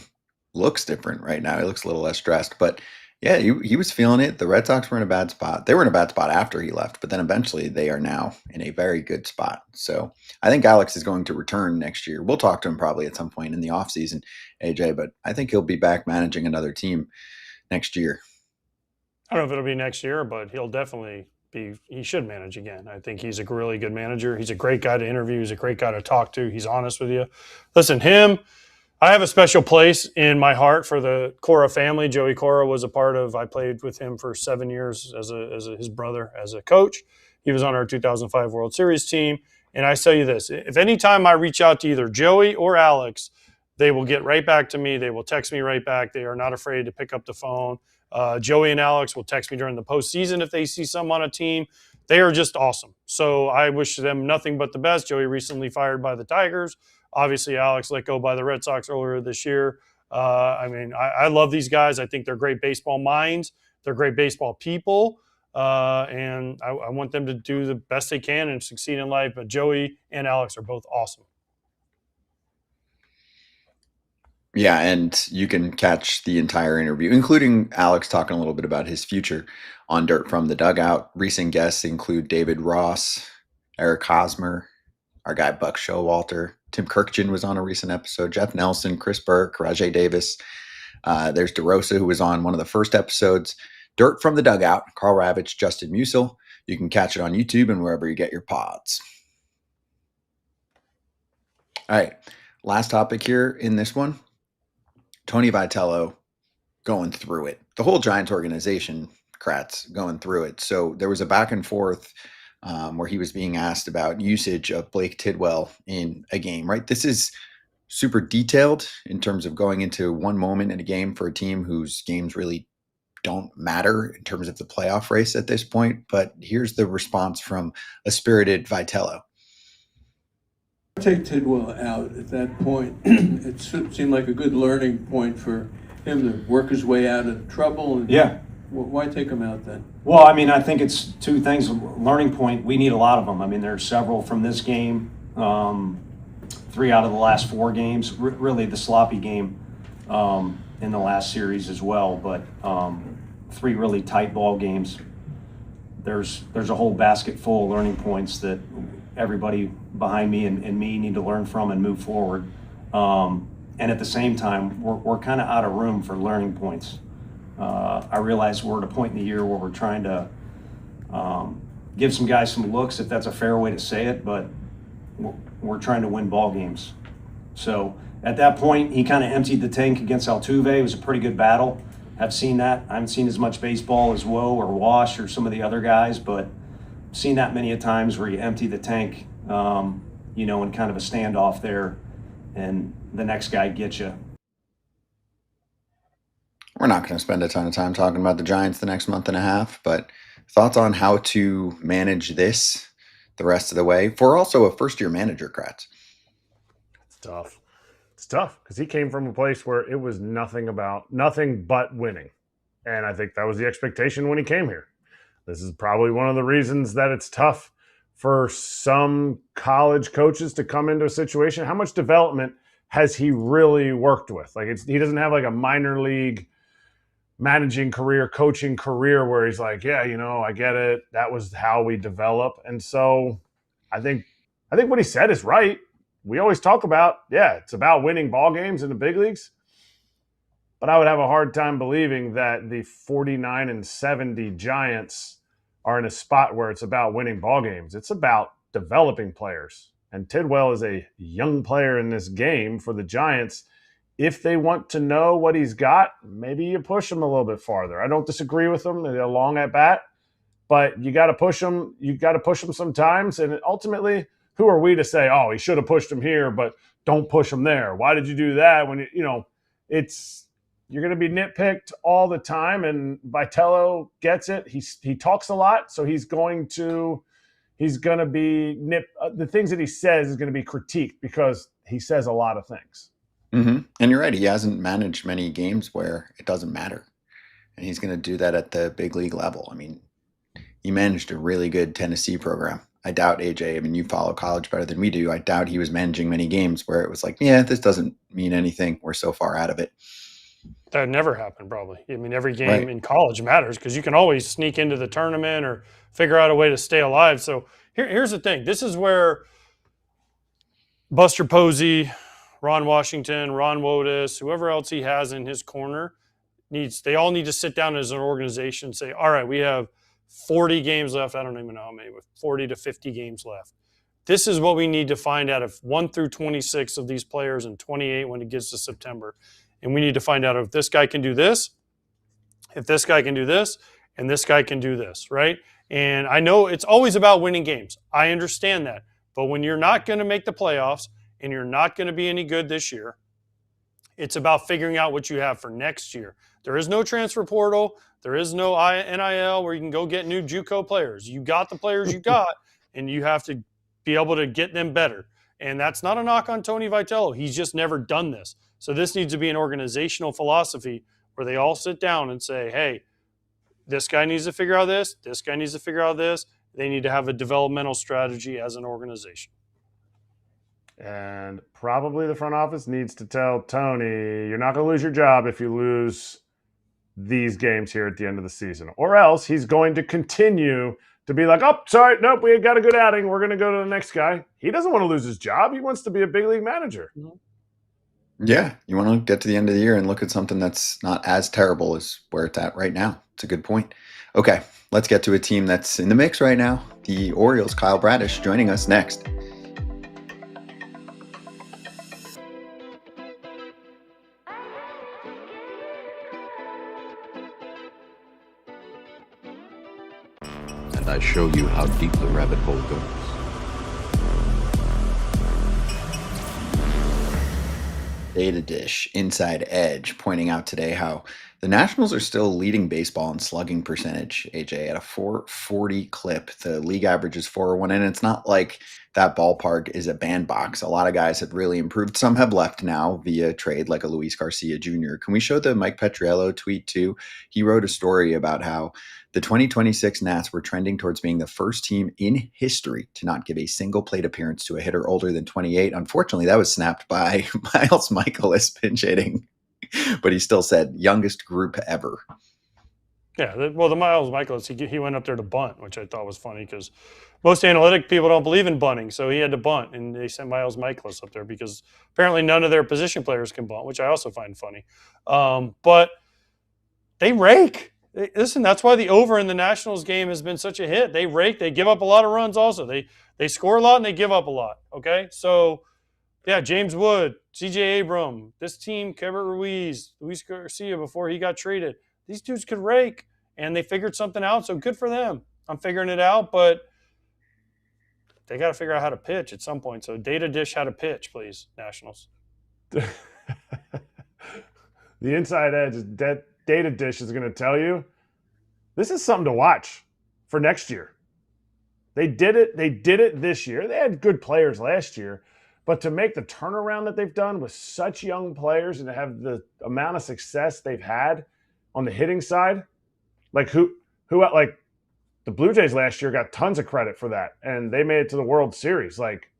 looks different right now. He looks a little less stressed, but yeah, he was feeling it. The Red Sox were in a bad spot. They were in a bad spot after he left, but then eventually they are now in a very good spot. So I think Alex is going to return next year. We'll talk to him probably at some point in the offseason, AJ, but I think he'll be back managing another team next year. I don't know if it'll be next year, but he'll definitely he should manage again. I think he's a really good manager. He's a great guy to interview. He's a great guy to talk to. He's honest with you. Listen, I have a special place in my heart for the Cora family. Joey Cora was I played with him for 7 years as his brother, as a coach. He was on our 2005 World Series team. And I tell you this, if anytime I reach out to either Joey or Alex, they will get right back to me. They will text me right back. They are not afraid to pick up the phone. Joey and Alex will text me during the postseason if they see some on a team. They are just awesome. So I wish them nothing but the best. Joey recently fired by the Tigers. Obviously, Alex let go by the Red Sox earlier this year. I love these guys. I think they're great baseball minds. They're great baseball people. And I want them to do the best they can and succeed in life. But Joey and Alex are both awesome. Yeah, and you can catch the entire interview, including Alex talking a little bit about his future on Dirt from the Dugout. Recent guests include David Ross, Eric Hosmer, our guy Buck Showalter. Tim Kirkjian was on a recent episode. Jeff Nelson, Chris Burke, Rajay Davis. There's DeRosa, who was on one of the first episodes. Dirt from the Dugout, Carl Ravitch, Justin Musil. You can catch it on YouTube and wherever you get your pods. All right, last topic here in this one. Tony Vitello going through it. The whole Giants organization, Kratz, going through it. So there was a back and forth where he was being asked about usage of Blake Tidwell in a game, right? This is super detailed in terms of going into one moment in a game for a team whose games really don't matter in terms of the playoff race at this point. But here's the response from a spirited Vitello. Take Tidwell out at that point. It seemed like a good learning point for him to work his way out of trouble. And yeah. Why take him out then? Well, I think it's two things. Learning point, we need a lot of them. There are several from this game. 3 out of the last 4 games. Really the sloppy game in the last series as well, but 3 really tight ball games. There's a whole basket full of learning points that everybody behind me and me need to learn from and move forward. And at the same time, we're kind of out of room for learning points. I realize we're at a point in the year where we're trying to give some guys some looks, if that's a fair way to say it, but we're trying to win ball games. So at that point, he kind of emptied the tank against Altuve. It was a pretty good battle. I've seen that. I haven't seen as much baseball as Woe or Wash or some of the other guys, but I've seen that many a times where you empty the tank, in kind of a standoff there, and the next guy gets you. We're not going to spend a ton of time talking about the Giants the next month and a half, but thoughts on how to manage this the rest of the way for also a first-year manager, Kratz? It's tough. It's tough because he came from a place where it was nothing but winning. And I think that was the expectation when he came here. This is probably one of the reasons that it's tough for some college coaches to come into a situation. How much development has he really worked with? Like, he doesn't have like a minor league managing career, coaching career where he's like, yeah, I get it. That was how we develop. And so I think what he said is right. We always talk about, it's about winning ball games in the big leagues. But I would have a hard time believing that the 49-70 Giants are in a spot where it's about winning ball games. It's about developing players. And Tidwell is a young player in this game for the Giants. If they want to know what he's got, maybe you push him a little bit farther. I don't disagree with him. They're long at bat, but you got to push him. You got to push him sometimes. And ultimately, who are we to say, oh, he should have pushed him here, but don't push him there? Why did you do that? When you're going to be nitpicked all the time, and Vitello gets it. He talks a lot, so he's going to be the things that he says is going to be critiqued because he says a lot of things. Mm-hmm. And you're right. He hasn't managed many games where it doesn't matter. And he's going to do that at the big league level. I mean, he managed a really good Tennessee program. I doubt AJ, you follow college better than we do. I doubt he was managing many games where it was like, this doesn't mean anything. We're so far out of it. That never happened, probably. Every game in college matters because you can always sneak into the tournament or figure out a way to stay alive. So here's the thing. This is where Buster Posey, Ron Washington, Ron Wotus, whoever else he has in his corner, they all need to sit down as an organization and say, all right, we have 40 games left. I don't even know how many, but 40 to 50 games left. This is what we need to find out of 1 through 26 of these players and 28 when it gets to September. And we need to find out if this guy can do this, if this guy can do this, and this guy can do this, right? And I know it's always about winning games. I understand that. But when you're not going to make the playoffs and you're not going to be any good this year, it's about figuring out what you have for next year. There is no transfer portal. There is no NIL where you can go get new JUCO players. You got the players you got, and you have to be able to get them better. And that's not a knock on Tony Vitello. He's just never done this. So this needs to be an organizational philosophy where they all sit down and say, hey, this guy needs to figure out this. This guy needs to figure out this. They need to have a developmental strategy as an organization. And probably the front office needs to tell Tony, you're not going to lose your job if you lose these games here at the end of the season. Or else he's going to continue to be like, oh, sorry, nope, we got a good outing. We're going to go to the next guy. He doesn't want to lose his job. He wants to be a big league manager. Yeah, you want to get to the end of the year and look at something that's not as terrible as where it's at right now. It's a good point. Okay, let's get to a team that's in the mix right now. The Orioles, Kyle Bradish, joining us next. And I show you how deep the rabbit hole goes. Data Dish, Inside Edge, pointing out today how The Nationals are still leading baseball in slugging percentage, AJ, at a 440 clip. The league average is 401, and it's not like that ballpark is a bandbox. A lot of guys have really improved. Some have left now via trade, like a Luis Garcia Jr. Can we show the Mike Petriello tweet too? He wrote a story about how the 2026 Nats were trending towards being the first team in history to not give a single plate appearance to a hitter older than 28. Unfortunately, that was snapped by Miles Michaelis pinch hitting. But he still said youngest group ever. Yeah, the Miles Michaelis, he went up there to bunt, which I thought was funny because most analytic people don't believe in bunting, so he had to bunt, and they sent Miles Michaelis up there because apparently none of their position players can bunt, which I also find funny. But they rake. Listen, that's why the over in the Nationals game has been such a hit. They rake. They give up a lot of runs also. They score a lot and they give up a lot, okay? So, yeah, James Wood, C.J. Abram, this team, Keibert Ruiz, Luis Garcia before he got traded. These dudes could rake, and they figured something out, so good for them. I'm figuring it out, but they got to figure out how to pitch at some point. So data dish how to pitch, please, Nationals. The inside edge is data dish is going to tell you this is something to watch for next year. They did it this year. They had good players last year. But to make the turnaround that they've done with such young players and to have the amount of success they've had on the hitting side, like like the Blue Jays last year got tons of credit for that, and they made it to the World Series. Like,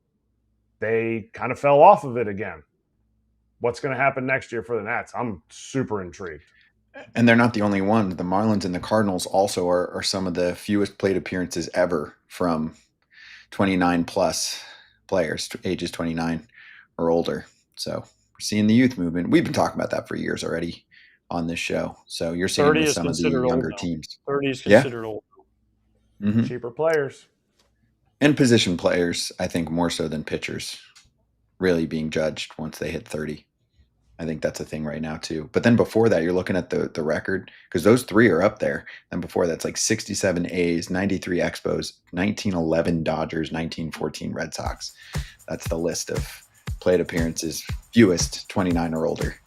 they kind of fell off of it again. What's going to happen next year for the Nats? I'm super intrigued. And they're not the only one. The Marlins and the Cardinals also are some of the fewest plate appearances ever from 29 plus players, ages 29 or older. So we're seeing the youth movement. We've been talking about that for years already on this show. So you're seeing with some of the younger teams. 30 is considered old. Mm-hmm. Cheaper players. And position players, I think, more so than pitchers really being judged once they hit 30. I think that's a thing right now too. But then before that, you're looking at the record, because those three are up there. And before that's like 67 A's, 93 Expos, 1911 Dodgers, 1914 Red Sox. That's the list of plate appearances, fewest 29 or older.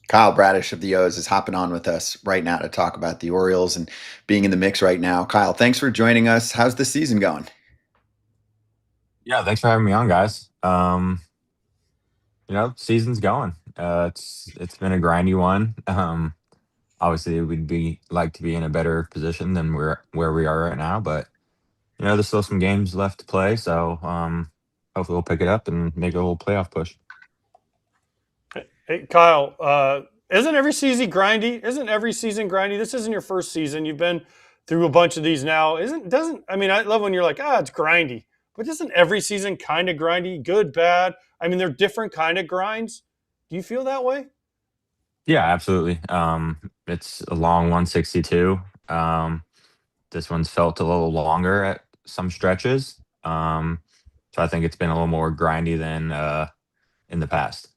Kyle Bradish of the O's is hopping on with us right now to talk about the Orioles and being in the mix right now. Kyle, thanks for joining us. How's the season going? Yeah, thanks for having me on, guys. Season's going. It's been a grindy one. Obviously, we'd like to be in a better position than where we are right now, but there's still some games left to play. So hopefully, we'll pick it up and make a little playoff push. Hey, Kyle, isn't every season grindy? This isn't your first season. You've been through a bunch of these now. I love when you're like, it's grindy. But isn't every season kind of grindy? Good, bad? I mean, they're different kind of grinds. Do you feel that way? Yeah, absolutely. It's a long 162. This one's felt a little longer at some stretches. So I think it's been a little more grindy than in the past.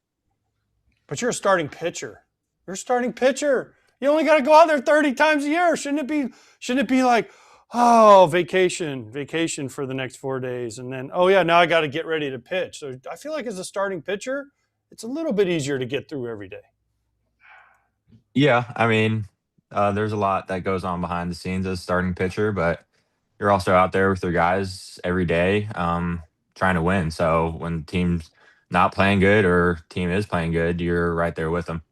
But you're a starting pitcher. You only got to go out there 30 times a year. Shouldn't it be like, vacation for the next 4 days, and then now I got to get ready to pitch. So I feel like as a starting pitcher, it's a little bit easier to get through every day. Yeah, I mean, there's a lot that goes on behind the scenes as a starting pitcher, but you're also out there with your guys every day, trying to win. So when the team's not playing good or team is playing good, you're right there with them.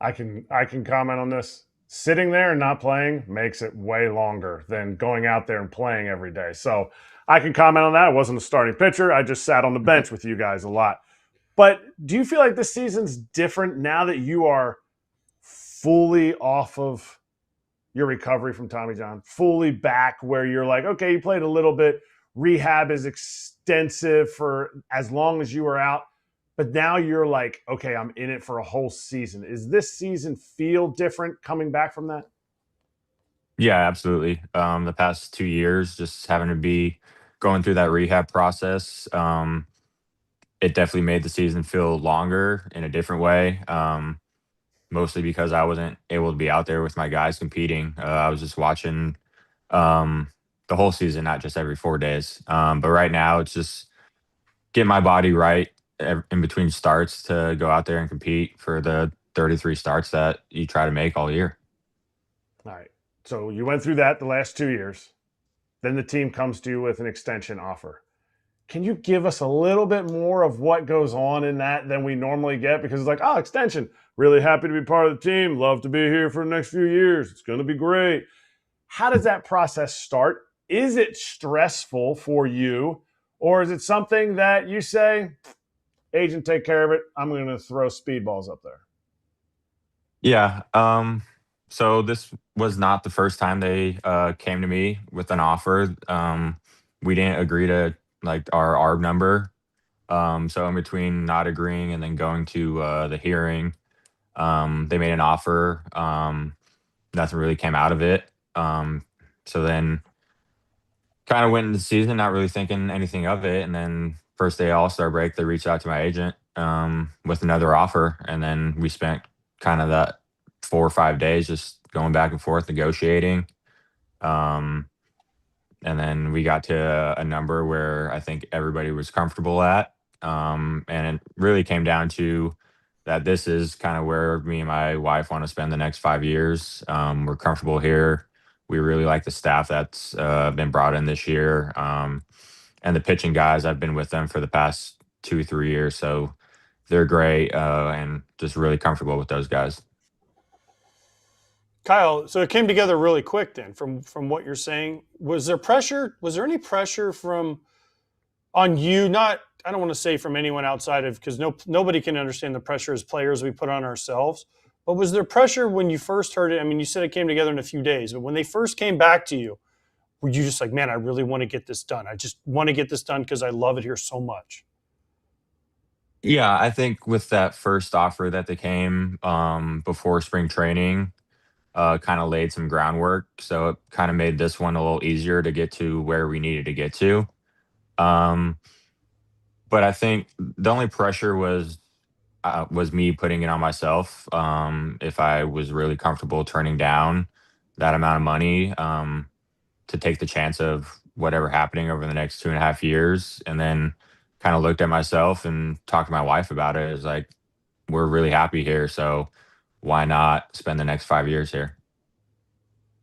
I can comment on this. Sitting there and not playing makes it way longer than going out there and playing every day. So I can comment on that. I wasn't a starting pitcher. I just sat on the bench with you guys a lot. But do you feel like this season's different now that you are fully off of your recovery from Tommy John, fully back where you're like, okay, you played a little bit. Rehab is extensive for as long as you were out. but now you're like, okay, I'm in it for a whole season. Is this season feel different coming back from that? Yeah, absolutely. The past 2 years, just having to be going through that rehab process, it definitely made the season feel longer in a different way. Mostly because I wasn't able to be out there with my guys competing. I was just watching the whole season, not just every 4 days. But right now, it's just get my body right in between starts to go out there and compete for the 33 starts that you try to make all year. All right. So you went through that the last 2 years. Then the team comes to you with an extension offer. Can you give us a little bit more of what goes on in that than we normally get? Because it's like, oh, extension. Really happy to be part of the team. Love to be here for the next few years. It's going to be great. How does that process start? Is it stressful for you? Or is it something that you say, agent, take care of it. I'm going to throw speedballs up there. Yeah. So this was not the first time they came to me with an offer. We didn't agree to like our number. So in between not agreeing and then going to the hearing, they made an offer. Nothing really came out of it. So then kind of went into the season not really thinking anything of it. And then first day All-Star break, they reached out to my agent with another offer. And then we spent kind of that 4 or 5 days just going back and forth negotiating. And then we got to a number where I think everybody was comfortable at. And it really came down to that this is kind of where me and my wife want to spend the next 5 years. We're comfortable here. We really like the staff that's been brought in this year. And the pitching guys, I've been with them for the past 2-3 years. So they're great and just really comfortable with those guys. Kyle, so it came together really quick then from what you're saying. Was there pressure? Was there any pressure on you? Not, I don't want to say from anyone outside of, because nobody can understand the pressure as players we put on ourselves. But was there pressure when you first heard it? I mean, you said it came together in a few days, but when they first came back to you, were you just like, man, I really want to get this done. I just want to get this done because I love it here so much. Yeah, I think with that first offer that they came before spring training, kind of laid some groundwork. So it kind of made this one a little easier to get to where we needed to get to. But I think the only pressure was me putting it on myself. If I was really comfortable turning down that amount of money to take the chance of whatever happening over the next 2.5 years, and then kind of looked at myself and talked to my wife about it. It's like, we're really happy here, so why not spend the next 5 years here?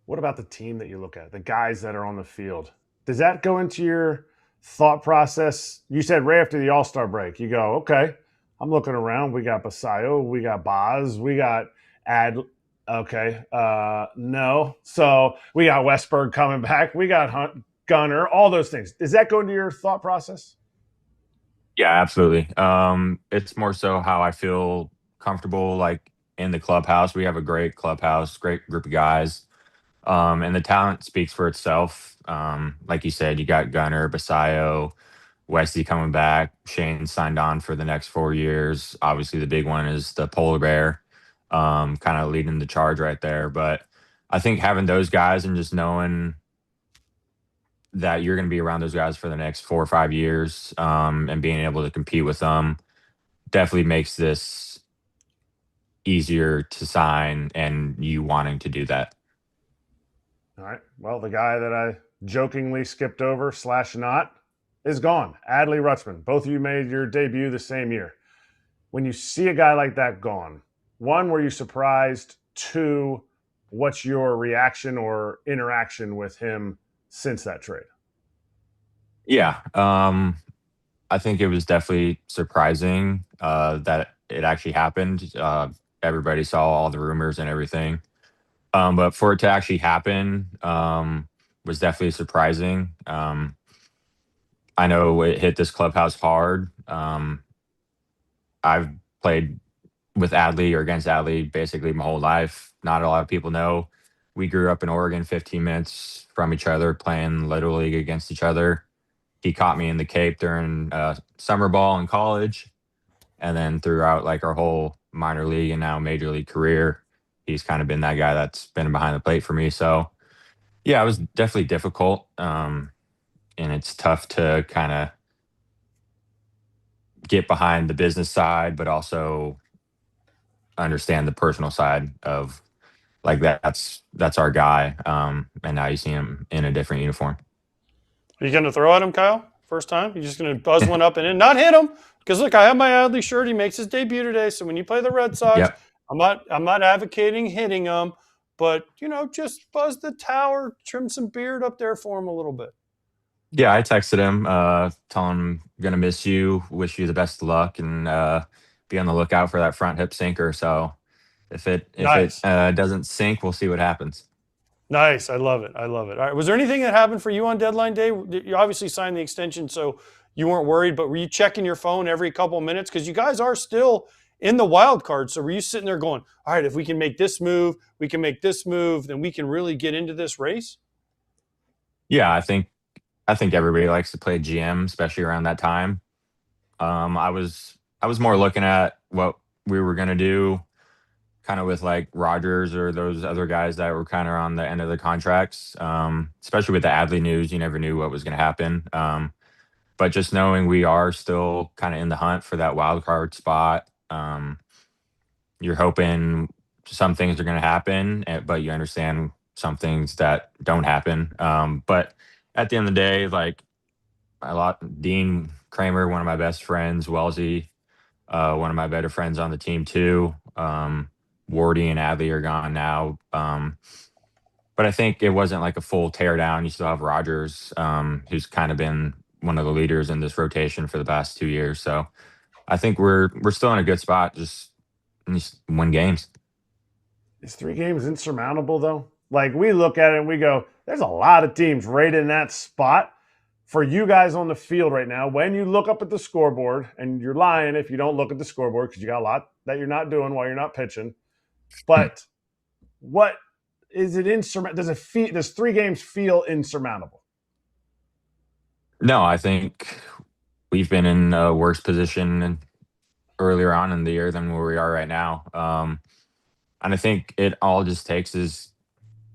What about the team that you look at, the guys that are on the field? Does that go into your thought process? You said right after the All-Star break, you go, okay, I'm looking around. We got Basayo, we got Boz, we got Okay, no. So we got Westberg coming back. We got Hunt, Gunner, all those things. Does that go into your thought process? Yeah, absolutely. It's more so how I feel comfortable, like in the clubhouse. We have a great clubhouse, great group of guys. And the talent speaks for itself. Like you said, you got Gunner, Basayo, Westy coming back. Shane signed on for the next 4 years. Obviously, the big one is the polar bear, kind of leading the charge right there. But I think having those guys and just knowing that you're going to be around those guys for the next 4 or 5 years and being able to compete with them definitely makes this easier to sign and you wanting to do that. All right. Well, the guy that I jokingly skipped over / not is gone. Adley Rutschman. Both of you made your debut the same year. When you see a guy like that gone, one, were you surprised? Two, what's your reaction or interaction with him since that trade? Yeah. I think it was definitely surprising that it actually happened. Everybody saw all the rumors and everything. But for it to actually happen was definitely surprising. I know it hit this clubhouse hard. I've played with Adley or against Adley basically my whole life. Not a lot of people know. We grew up in Oregon, 15 minutes from each other, playing Little League against each other. He caught me in the Cape during summer ball in college. And then throughout like our whole minor league and now major league career, he's kind of been that guy that's been behind the plate for me. So yeah, it was definitely difficult. And it's tough to kind of get behind the business side, but also understand the personal side of like that's our guy. And now you see him in a different uniform. Are you going to throw at him, Kyle? First time? You're just going to buzz one up and in, not hit him? Because look, I have my Adley shirt. He makes his debut today. So when you play the Red Sox, Yep. I'm not advocating hitting him, but just buzz the tower, trim some beard up there for him a little bit. Yeah, I texted him, telling him gonna miss you, wish you the best of luck, and be on the lookout for that front hip sinker. So if it Nice. doesn't sink, we'll see what happens. Nice. I love it. I love it. All right. Was there anything that happened for you on deadline day? You obviously signed the extension, so you weren't worried, but were you checking your phone every couple of minutes? Because you guys are still in the wild card. So were you sitting there going, all right, if we can make this move, we can make this move, then we can really get into this race? Yeah, I think everybody likes to play GM, especially around that time. I was more looking at what we were gonna do, kind of with like Rogers or those other guys that were kind of on the end of the contracts. Especially with the Adley news, you never knew what was gonna happen. But just knowing we are still kind of in the hunt for that wild card spot, you're hoping some things are going to happen, but you understand some things that don't happen. But at the end of the day, like Dean Kramer, one of my best friends, Wellesley, one of my better friends on the team too. Wardy and Adley are gone now. But I think it wasn't like a full teardown. You still have Rogers, who's kind of been one of the leaders in this rotation for the past 2 years. So I think we're still in a good spot. Just win games. Is 3 games insurmountable though? Like we look at it and we go, there's a lot of teams right in that spot. For you guys on the field right now, when you look up at the scoreboard, and you're lying if you don't look at the scoreboard because you got a lot that you're not doing while you're not pitching. But what is it insurmountable? Does 3 games feel insurmountable? No, I think we've been in a worse position earlier on in the year than where we are right now. And I think it all just takes is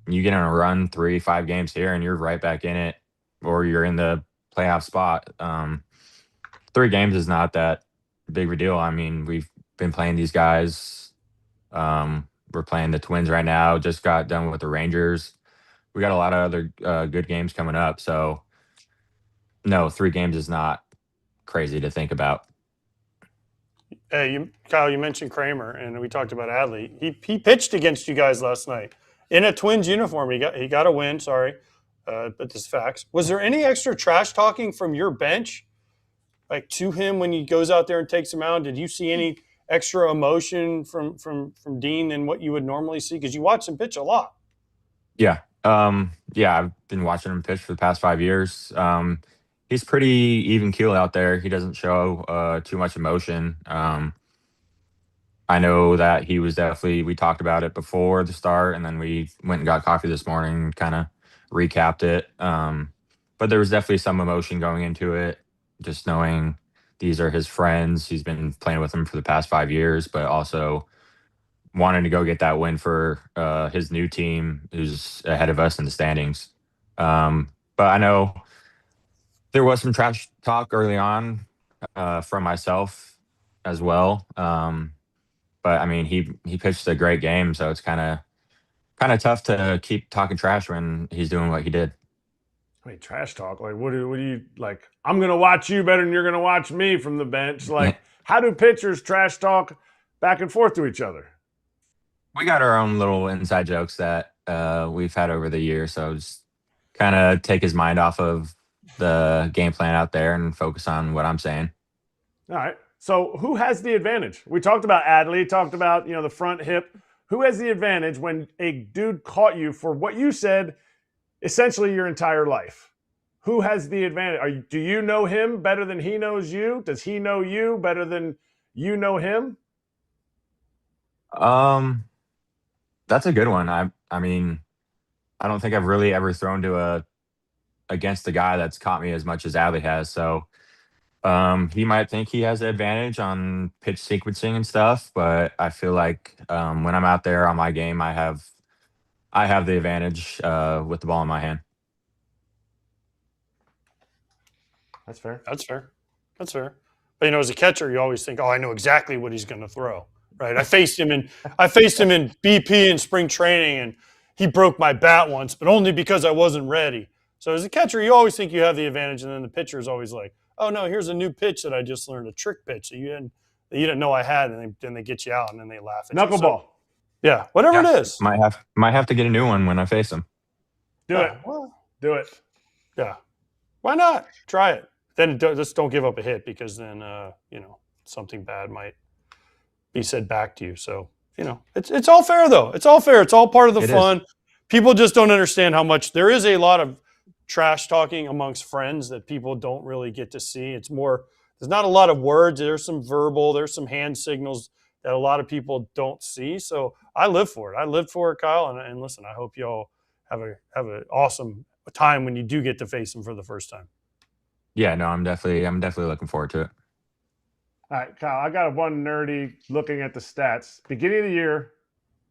you get on a run 3-5 games here and you're right back in it, or you're in the playoff spot. 3 games is not that big of a deal. I mean, we've been playing these guys. We're playing the Twins right now. Just got done with the Rangers. We got a lot of other good games coming up. So no, 3 games is not crazy to think about. Hey, Kyle, you mentioned Kramer, and we talked about Adley. He pitched against you guys last night in a Twins uniform. He got a win. Sorry, but this is facts. Was there any extra trash talking from your bench, like to him when he goes out there and takes him out? Did you see any extra emotion from Dean than what you would normally see? Because you watch him pitch a lot. Yeah. Yeah, I've been watching him pitch for the past 5 years. He's pretty even keel out there. He doesn't show too much emotion. I know that he was definitely, we talked about it before the start, and then we went and got coffee this morning, kind of recapped it. But there was definitely some emotion going into it, just knowing these are his friends. He's been playing with them for the past 5 years, but also wanting to go get that win for his new team, who's ahead of us in the standings. But I know there was some trash talk early on from myself as well. But I mean, he pitched a great game, so it's kind of tough to keep talking trash when he's doing what he did. I mean, trash talk. Like, what do you like? I'm gonna watch you better than you're gonna watch me from the bench. Like, how do pitchers trash talk back and forth to each other? We got our own little inside jokes that we've had over the years, so just kind of take his mind off of the game plan out there and focus on what I'm saying. All right. So who has the advantage? We talked about Adley, talked about, the front hip. Who has the advantage when a dude caught you for what you said essentially your entire life? Who has the advantage? Do you know him better than he knows you? Does he know you better than you know him? That's a good one. I mean, I don't think I've really ever thrown against a guy that's caught me as much as Adley has. So He might think he has the advantage on pitch sequencing and stuff, but I feel like when I'm out there on my game, I have the advantage with the ball in my hand. That's fair. That's fair. That's fair. But as a catcher, you always think, "Oh, I know exactly what he's going to throw." Right? I faced him in BP in spring training, and he broke my bat once, but only because I wasn't ready. So as a catcher, you always think you have the advantage, and then the pitcher is always like, "Oh no, here's a new pitch that I just learned, a trick pitch that you didn't know I had," and then they get you out, and then they laugh at you. Knuckleball. Yeah, whatever it is. Might have to get a new one when I face him. Do it. Do it. Yeah. Why not? Try it. Then just don't give up a hit, because then something bad might be said back to you. So it's all fair though. It's all fair. It's all part of the fun. People just don't understand how much there is a lot of trash talking amongst friends that people don't really get to see. It's more, there's not a lot of words. There's some verbal. There's some hand signals that a lot of people don't see. So I live for it. I live for it, Kyle. And listen, I hope y'all have an awesome time when you do get to face him for the first time. Yeah, no, I'm definitely looking forward to it. All right, Kyle, I got one nerdy looking at the stats. Beginning of the year,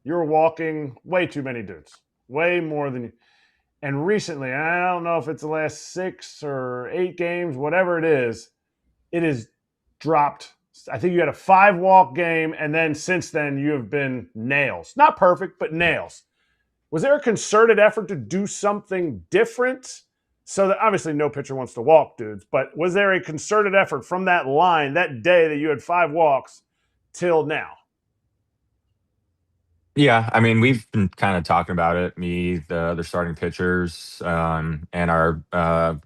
you were walking way too many dudes, way more than you. And recently, I don't know if it's the last 6 or 8 games, whatever it is dropped. I think you had a 5-walk game, and then since then you have been nails. Not perfect, but nails. Was there a concerted effort to do something different? So that obviously no pitcher wants to walk dudes, but was there a concerted effort from that line that day that you had 5 walks till now? Yeah, I mean, we've been kind of talking about it, me, the other starting pitchers, and our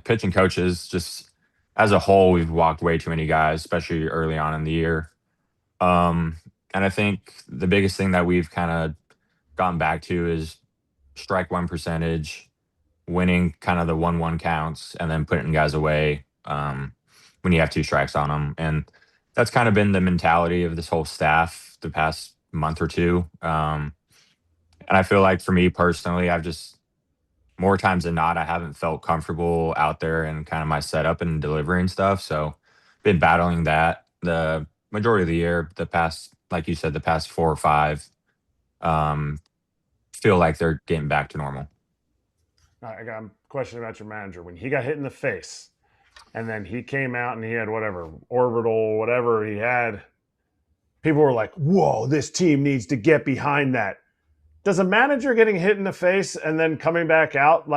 pitching coaches. Just as a whole, we've walked way too many guys, especially early on in the year. And I think the biggest thing that we've kind of gone back to is strike one percentage, winning kind of the 1-1 counts, and then putting guys away when you have 2 strikes on them. And that's kind of been the mentality of this whole staff the past month or two. And I feel like for me personally, I've just, more times than not, I haven't felt comfortable out there and kind of my setup and delivering stuff. So been battling that the majority of the year, the past, like you said, the past 4 or 5, feel like they're getting back to normal. All right, I got a question about your manager. When he got hit in the face and then he came out and he had whatever he had, people were like, whoa, this team needs to get behind that. Does a manager getting hit in the face and then coming back out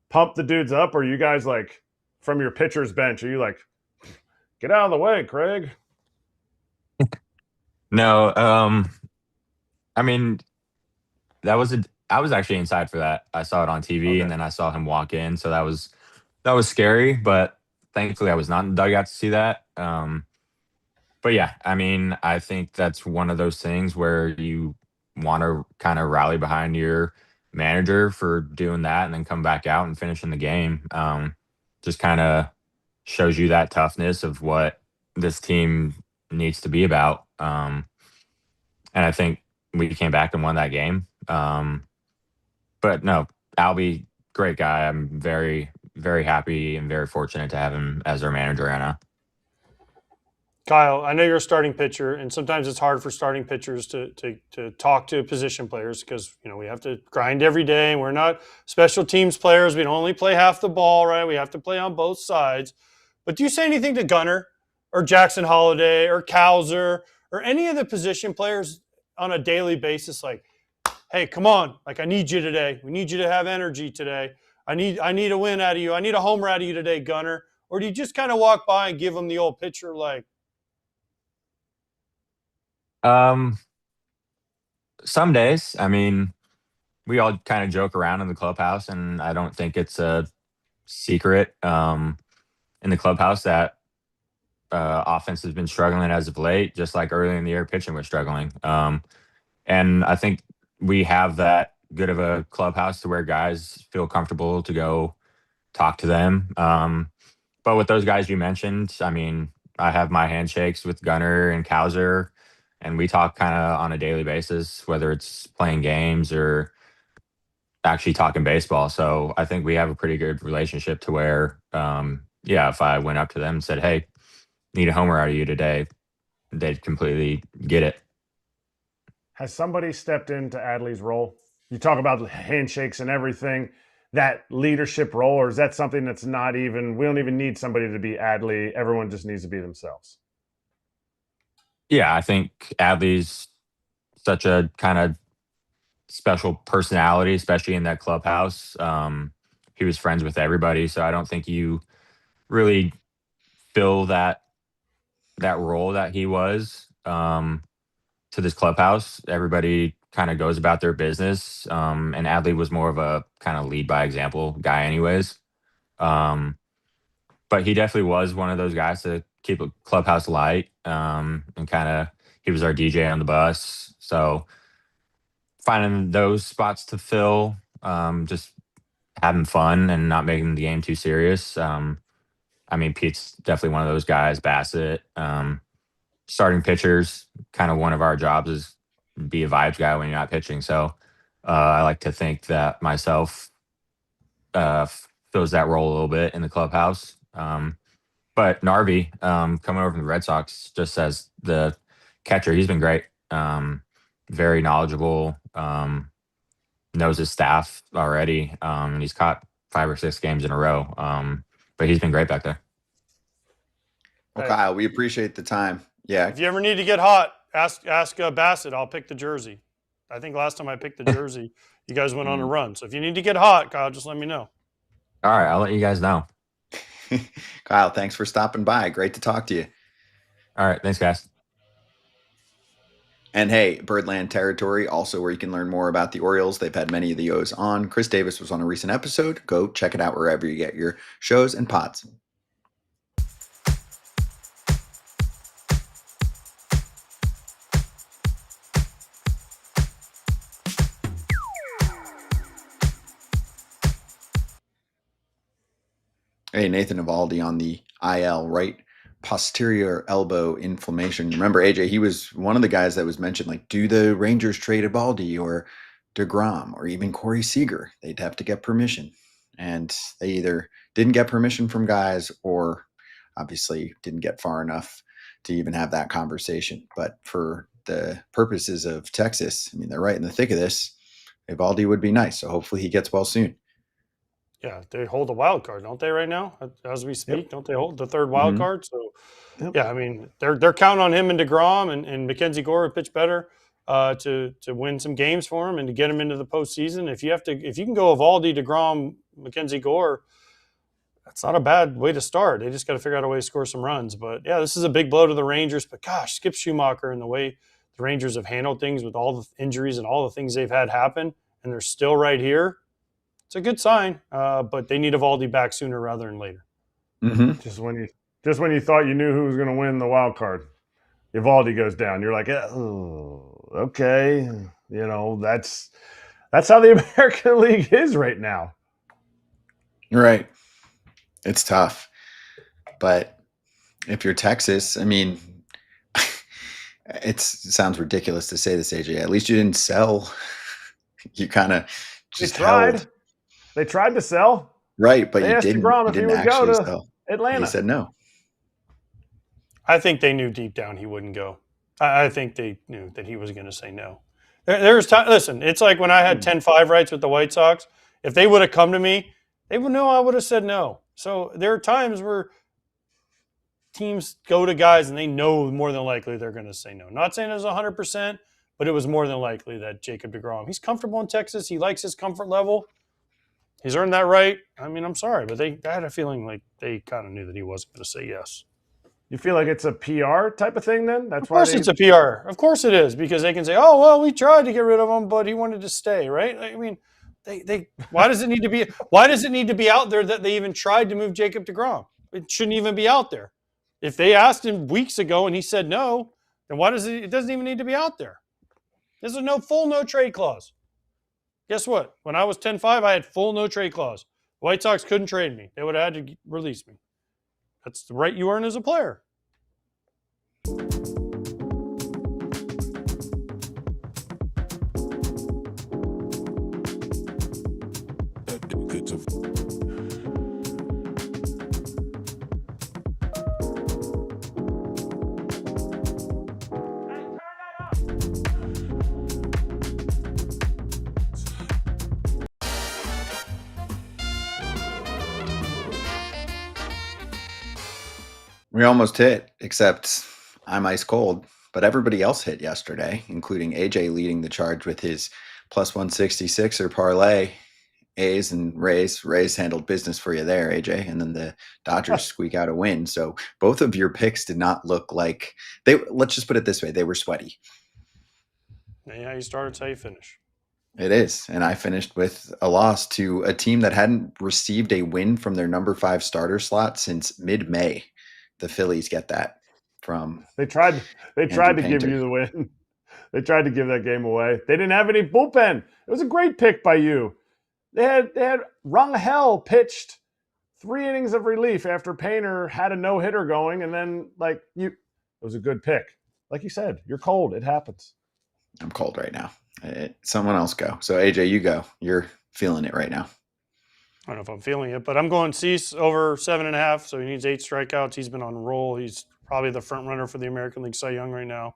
pump the dudes up? Or are you guys from your pitcher's bench, are you like, get out of the way, Craig? No, I mean, I was actually inside for that. I saw it on TV, and then I saw him walk in, so that was scary. But thankfully, I was not in the dugout to see that. But yeah, I mean, I think that's one of those things where you want to kind of rally behind your manager for doing that, and then come back out and finishing the game. Just kind of shows you that toughness of what this team needs to be about. And I think we came back and won that game. But no, Albie, great guy. I'm very, very happy and very fortunate to have him as our manager right now. Kyle, I know you're a starting pitcher, and sometimes it's hard for starting pitchers to talk to position players because we have to grind every day, and we're not special teams players. We don't only play half the ball, right? We have to play on both sides. But do you say anything to Gunnar or Jackson Holiday or Cowser or any of the position players on a daily basis, like, hey, come on, I need you today. We need you to have energy today. I need a win out of you. I need a homer out of you today, Gunnar. Or do you just kind of walk by and give them the old pitcher Some days, I mean, we all kind of joke around in the clubhouse, and I don't think it's a secret in the clubhouse that offense has been struggling as of late, just like early in the year, pitching was struggling. And I think we have that good of a clubhouse to where guys feel comfortable to go talk to them. But with those guys you mentioned, I mean, I have my handshakes with Gunnar and Cowser, and we talk kind of on a daily basis, whether it's playing games or actually talking baseball. So I think we have a pretty good relationship to where yeah, if I went up to them and said, "Hey, need a homer out of you today," they'd completely get it. Has somebody stepped into Adley's role? You talk about handshakes and everything, that leadership role, or is that something that's not even, we don't even need somebody to be Adley. Everyone just needs to be themselves. Yeah, I think Adley's such a kind of special personality, especially in that clubhouse. He was friends with everybody, so I don't think you really fill that role that he was to this clubhouse. Everybody kind of goes about their business, and Adley was more of a kind of lead by example guy, anyways. But he definitely was one of those guys to keep a clubhouse light, and kind of he was our DJ on the bus. So finding those spots to fill, just having fun and not making the game too serious. I mean, Pete's definitely one of those guys. Bassett, starting pitchers, kind of one of our jobs is be a vibes guy when you're not pitching. So I like to think that myself fills that role a little bit in the clubhouse. But Narvi, coming over from the Red Sox, just as the catcher, he's been great. Very knowledgeable, knows his staff already. And he's caught 5 or 6 games in a row. But he's been great back there. Well, Kyle, we appreciate the time. Yeah. If you ever need to get hot, ask Bassett. I'll pick the jersey. I think last time I picked the jersey, you guys went on a run. So if you need to get hot, Kyle, just let me know. All right, I'll let you guys know. Kyle, thanks for stopping by. Great to talk to you. All right, thanks, guys. And hey, Birdland Territory, also where you can learn more about the Orioles. They've had many of the O's on. Chris Davis was on a recent episode. Go check it out wherever you get your shows and pods. Hey, Nathan Eovaldi on the IL, right posterior elbow inflammation. Remember, AJ, he was one of the guys that was mentioned, like, do the Rangers trade Eovaldi or DeGrom or even Corey Seager? They'd have to get permission. And they either didn't get permission from guys or obviously didn't get far enough to even have that conversation. But for the purposes of Texas, I mean, they're right in the thick of this. Eovaldi would be nice. So hopefully he gets well soon. Yeah, they hold a wild card, don't they, right now? As we speak, yep. Don't they hold the third wild card? So, yep. Yeah, I mean, they're counting on him and DeGrom and Mackenzie Gore to pitch better to win some games for him and to get him into the postseason. If you can go Eovaldi, DeGrom, Mackenzie Gore, that's not a bad way to start. They just got to figure out a way to score some runs. But yeah, this is a big blow to the Rangers. But gosh, Skip Schumacher and the way the Rangers have handled things with all the injuries and all the things they've had happen, and they're still right here. It's a good sign, but they need Eovaldi back sooner rather than later. Mm-hmm. Just when you thought you knew who was going to win the wild card, Eovaldi goes down. You're like, oh, okay, you know that's how the American League is right now. Right, it's tough, but if you're Texas, I mean, it sounds ridiculous to say this, AJ. At least you didn't sell. You kind of just held. They tried to sell. Right, but they you asked didn't, DeGrom you if didn't he would go to sell. Atlanta. He said no. I think they knew deep down he wouldn't go. I think they knew that he was going to say no. There's time. Listen, it's like when I had 10-5 rights with the White Sox. If they would have come to me, they would know I would have said no. So there are times where teams go to guys and they know more than likely they're going to say no. Not saying it was 100%, but it was more than likely that Jacob DeGrom, he's comfortable in Texas. He likes his comfort level. He's earned that right. I mean, I'm sorry, but I had a feeling like they kind of knew that he wasn't going to say yes. You feel like it's a PR type of thing then? Of course it's a PR. Of course it is, because they can say, oh, well, we tried to get rid of him, but he wanted to stay, right? I mean, why does it need to be out there that they even tried to move Jacob DeGrom? It shouldn't even be out there. If they asked him weeks ago and he said no, then why does it doesn't even need to be out there. There's a full no trade clause. Guess what? When I was 10-5, I had full no trade clause. The White Sox couldn't trade me. They would have had to release me. That's the right you earn as a player. We almost hit, except I'm ice cold. But everybody else hit yesterday, including AJ leading the charge with his plus 166 or parlay. A's and Rays. Rays handled business for you there, AJ, and then the Dodgers squeak out a win. So both of your picks did not look like they. Let's just put it this way: they were sweaty. Yeah, you start, it's how you finish. It is, and I finished with a loss to a team that hadn't received a win from their number 5 starter slot since mid-May. The Phillies get that from. They tried to give you the win. They tried to give that game away. They didn't have any bullpen. It was a great pick by you. They had Rosenthal pitched 3 innings of relief after Painter had a no-hitter going, and then it was a good pick. Like you said, you're cold. It happens. I'm cold right now. Someone else go. So AJ, you go. You're feeling it right now. I don't know if I'm feeling it, but I'm going Cease over 7.5. So he needs 8 strikeouts. He's been on a roll. He's probably the front runner for the American League Cy Young right now.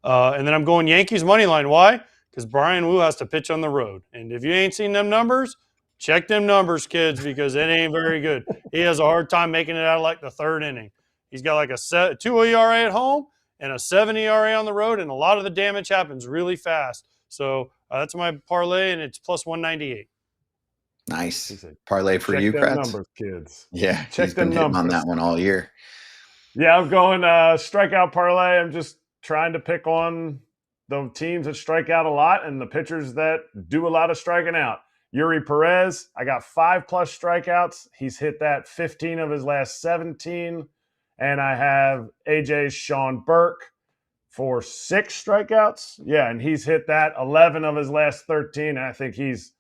And then I'm going Yankees money line. Why? Because Brian Wu has to pitch on the road. And if you ain't seen them numbers, check them numbers, kids, because it ain't very good. He has a hard time making it out of like the 3rd inning. He's got like a 2 ERA at home and a 7 ERA on the road, and a lot of the damage happens really fast. So that's my parlay, and it's plus 198. Nice. Parlay for you, Check them numbers, kids. Yeah, Check he's been hitting on that one all year. Yeah, I'm going strikeout parlay. I'm just trying to pick on the teams that strike out a lot and the pitchers that do a lot of striking out. Yuri Perez, I got 5+ strikeouts. He's hit that 15 of his last 17. And I have AJ's Sean Burke for 6 strikeouts. Yeah, and he's hit that 11 of his last 13. And I think he's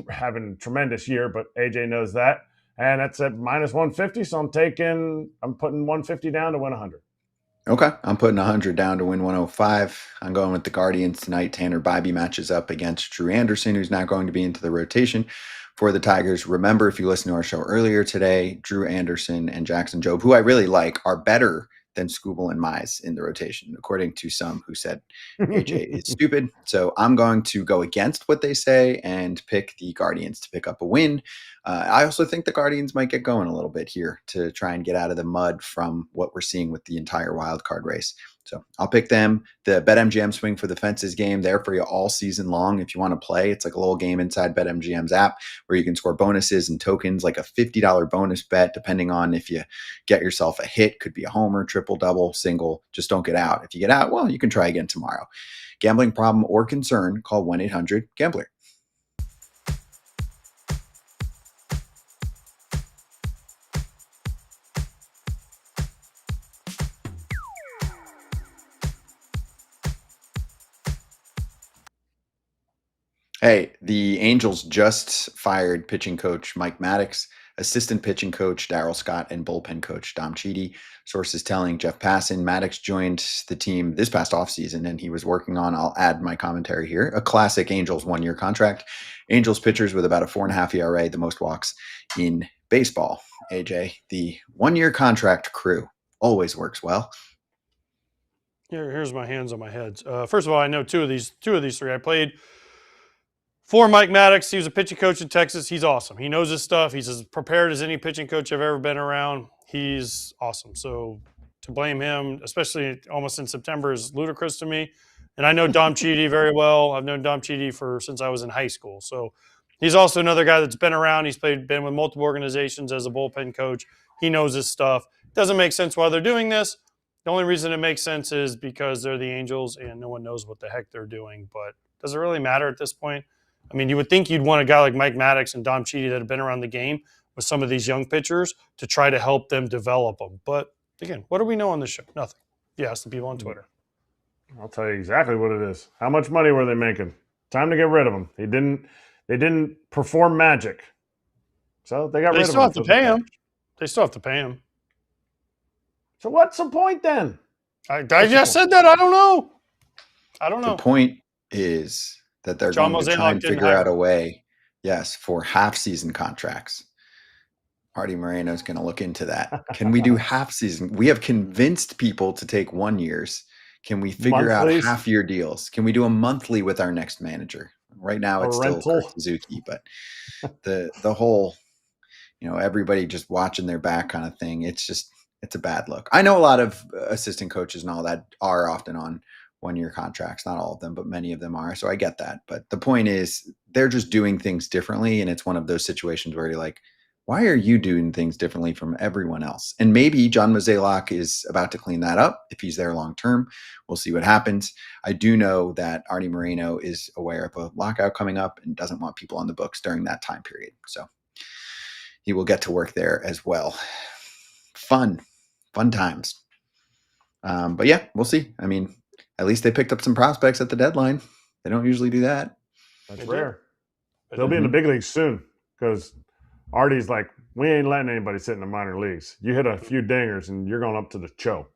having a tremendous year, but AJ knows that. And that's at minus 150. So I'm putting 150 down to win 100. Okay. I'm putting 100 down to win 105. I'm going with the Guardians tonight. Tanner Bybee matches up against Drew Anderson, who's now going to be into the rotation for the Tigers. Remember, if you listened to our show earlier today, Drew Anderson and Jackson Jobe, who I really like, are better than Skubal and Mize in the rotation, according to some who said AJ is stupid. So I'm going to go against what they say and pick the Guardians to pick up a win. I also think the Guardians might get going a little bit here to try and get out of the mud from what we're seeing with the entire wild card race. So I'll pick them. The BetMGM Swing for the Fences game there for you all season long. If you want to play, it's like a little game inside BetMGM's app where you can score bonuses and tokens, like a $50 bonus bet, depending on if you get yourself a hit. Could be a homer, triple, double, single. Just don't get out. If you get out, well, you can try again tomorrow. Gambling problem or concern, call 1-800-GAMBLER. Hey, the Angels just fired pitching coach Mike Maddox, assistant pitching coach Darryl Scott, and bullpen coach Dom Chidi. Sources telling Jeff Passan Maddox joined the team this past offseason, and he was working on, I'll add my commentary here, a classic Angels 1-year contract. Angels pitchers with about a 4.5 ERA, the most walks in baseball. AJ, the 1-year contract crew always works well. Here's my hands on my head. First of all, I know two of these 3. I played for Mike Maddox. He was a pitching coach in Texas. He's awesome. He knows his stuff. He's as prepared as any pitching coach I've ever been around. He's awesome. So to blame him, especially almost in September, is ludicrous to me. And I know Dom Chidi very well. I've known Dom Chidi since I was in high school. So he's also another guy that's been around. He's been with multiple organizations as a bullpen coach. He knows his stuff. Doesn't make sense why they're doing this. The only reason it makes sense is because they're the Angels and no one knows what the heck they're doing. But does it really matter at this point? I mean, you would think you'd want a guy like Mike Maddox and Dom Chidi that have been around the game with some of these young pitchers to try to help them develop them. But again, what do we know on this show? Nothing. You ask the people on Twitter. I'll tell you exactly what it is. How much money were they making? Time to get rid of them. They didn't perform magic. So they got rid of them. They still have to pay him. They still have to pay him. So what's the point then? I just said that. I don't know. The point is that they're John going to try and figure out a way, yes, for half-season contracts. Artie Moreno is going to look into that. Can we do half-season? We have convinced people to take 1 years. Can we figure out half-year deals? Can we do a monthly with our next manager? Right now it's still Kurt Suzuki, but the whole, everybody just watching their back kind of thing, it's just it's a bad look. I know a lot of assistant coaches and all that are often on one-year contracts. Not all of them, but many of them are. So I get that. But the point is they're just doing things differently. And it's one of those situations where you're like, why are you doing things differently from everyone else? And maybe John Mozeliak is about to clean that up if he's there long term. We'll see what happens. I do know that Artie Moreno is aware of a lockout coming up and doesn't want people on the books during that time period. So he will get to work there as well. Fun times. But yeah, we'll see. I mean, at least they picked up some prospects at the deadline. They don't usually do that. That's rare. They'll be in the big leagues soon because Artie's like, we ain't letting anybody sit in the minor leagues. You hit a few dingers and you're going up to the show.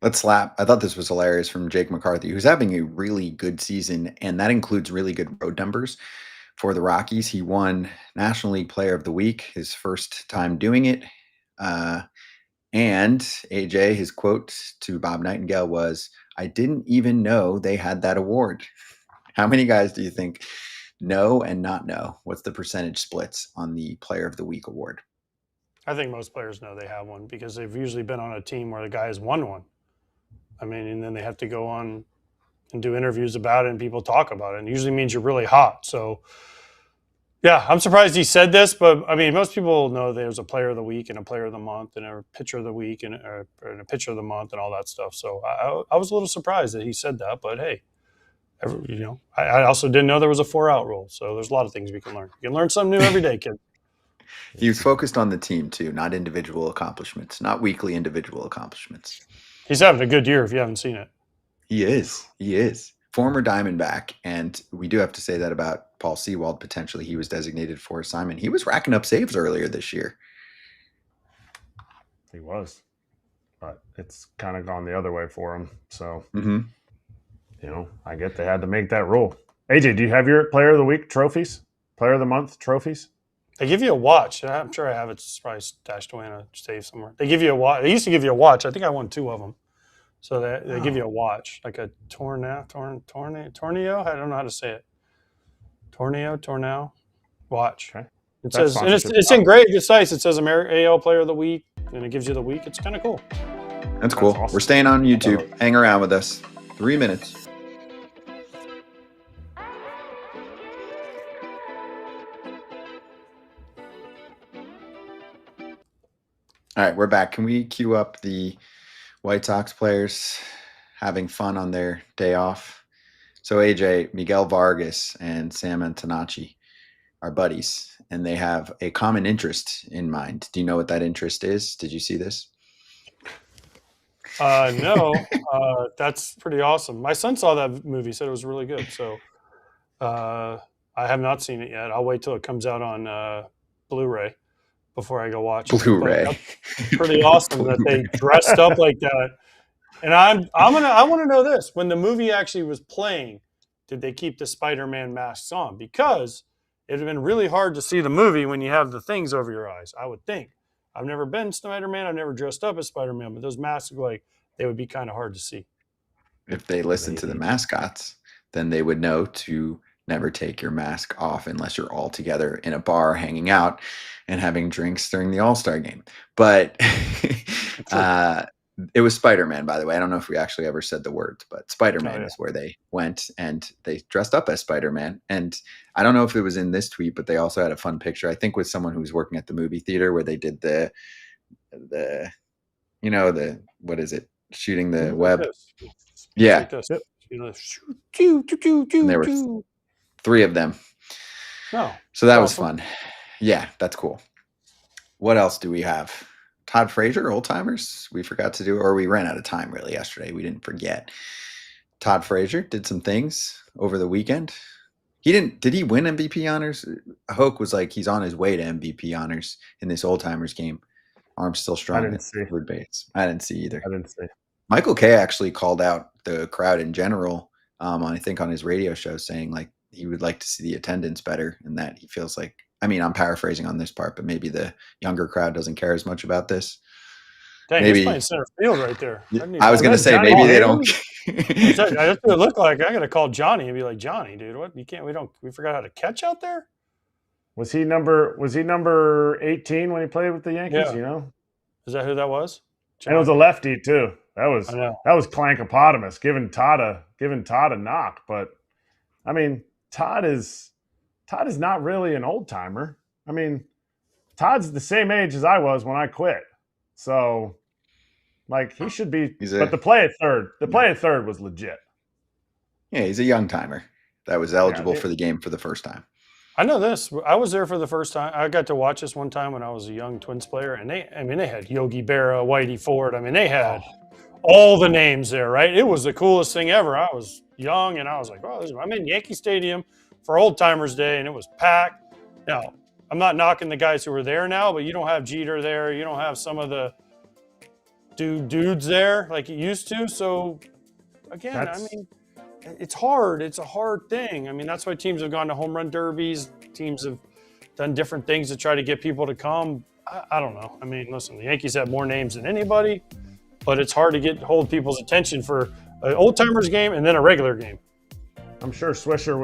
Let's slap. I thought this was hilarious from Jake McCarthy, who's having a really good season, and that includes really good road numbers for the Rockies. He won National League Player of the Week, his first time doing it. And AJ, his quote to Bob Nightingale was, "I didn't even know they had that award." How many guys do you think know and not know? What's the percentage splits on the Player of the Week award? I think most players know they have one because they've usually been on a team where the guy has won one. I mean, and then they have to go on and do interviews about it and people talk about it. And it usually means you're really hot. So, yeah, I'm surprised he said this, but I mean, most people know there's a player of the week and a player of the month and a pitcher of the week and a pitcher of the month and all that stuff. So I was a little surprised that he said that, but hey, I also didn't know there was a 4-out rule. So there's a lot of things we can learn. You can learn something new every day, kid. He was focused on the team too, not individual accomplishments, not weekly individual accomplishments. He's having a good year if you haven't seen it. He is. Former Diamondback, and we do have to say that about Paul Sewald, potentially. He was designated for assignment. He was racking up saves earlier this year. He was. But it's kind of gone the other way for him. So, I get they had to make that rule. AJ, do you have your Player of the Week trophies? Player of the Month trophies? They give you a watch. I'm sure I have it. It's probably stashed away in a safe somewhere. They give you a watch. They used to give you a watch. I think I won 2 of them. So they give you a watch, like a torneo. I don't know how to say it. Torneo watch. Okay. It says, and it's in great. It's nice. It says AL Player of the Week, and it gives you the week. It's kind of cool. That's cool. Awesome. We're staying on YouTube. Hang around with us. 3 minutes. All right, we're back. Can we cue up the White Sox players having fun on their day off? So AJ, Miguel Vargas and Sam Antonacci are buddies, and they have a common interest in mind. Do you know what that interest is? Did you see this? No. That's pretty awesome. My son saw that movie, said it was really good. So I have not seen it yet. I'll wait till it comes out on Blu-ray before I go watch it. Blu-ray. Pretty awesome that they dressed up like that. And I want to know this. When the movie actually was playing, did they keep the Spider-Man masks on? Because it would have been really hard to see the movie when you have the things over your eyes, I would think. I've never been Spider-Man. I've never dressed up as Spider-Man, but those masks, they would be kind of hard to see. If they listen to the mascots, then they would know to never take your mask off unless you're all together in a bar hanging out and having drinks during the All-Star game. But it was Spider-Man, by the way. I don't know if we actually ever said the words, but Spider-Man is where they went, and they dressed up as Spider-Man. And I don't know if it was in this tweet, but they also had a fun picture, I think with someone who was working at the movie theater, where they did the what is it? Shooting the web. Yeah. And there were 3 of them. Oh, so that was fun. Yeah, that's cool. What else do we have? Todd Frazier, old timers. We forgot to do, or we ran out of time really yesterday. We didn't forget. Todd Frazier did some things over the weekend. Did he win MVP honors? Hoke was like, he's on his way to MVP honors in this old timers game. Arm's still strong. I didn't see. Third base. I didn't see either. I didn't see. Michael Kay actually called out the crowd in general, I think on his radio show, saying like he would like to see the attendance better, and that he feels like, I mean, I'm paraphrasing on this part, but maybe the younger crowd doesn't care as much about this. Dang, maybe he's playing center field right there. I was going to say maybe they don't. That's what it looked like. I got to call Johnny and be like, Johnny, dude, what? You can't. We forgot how to catch out there. Was he number 18 when he played with the Yankees? Yeah. You know, is that who that was? And it was a lefty too. That was Clankopotamus giving Todd a knock. But I mean, Todd is not really an old timer. I mean, Todd's the same age as I was when I quit. So, like, he should be. But the play at third was legit. Yeah, he's a young timer that was eligible for the game for the first time. I know this. I was there for the first time. I got to watch this one time when I was a young Twins player, and they had Yogi Berra, Whitey Ford. I mean, they had all the names there, right? It was the coolest thing ever. I was young, and I was like, "Oh, I'm in Yankee Stadium for Old Timers Day," and it was packed. Now, I'm not knocking the guys who were there now, but you don't have Jeter there. You don't have some of the dudes there like you used to. So, again, I mean, it's hard. It's a hard thing. I mean, that's why teams have gone to home run derbies. Teams have done different things to try to get people to come. I don't know. I mean, listen, the Yankees have more names than anybody, but it's hard to hold people's attention for an old-timers game and then a regular game. I'm sure Swisher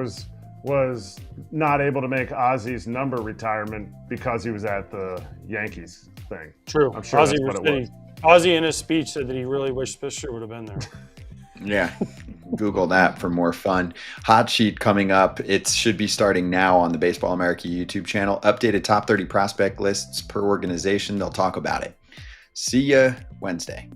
was not able to make Ozzy's number retirement because he was at the Yankees thing. True. I'm sure that's what it was. Ozzy in his speech said that he really wished Swisher would have been there. Yeah. Google that for more fun. Hot Sheet coming up. It should be starting now on the Baseball America YouTube channel. Updated top 30 prospect lists per organization. They'll talk about it. See ya Wednesday.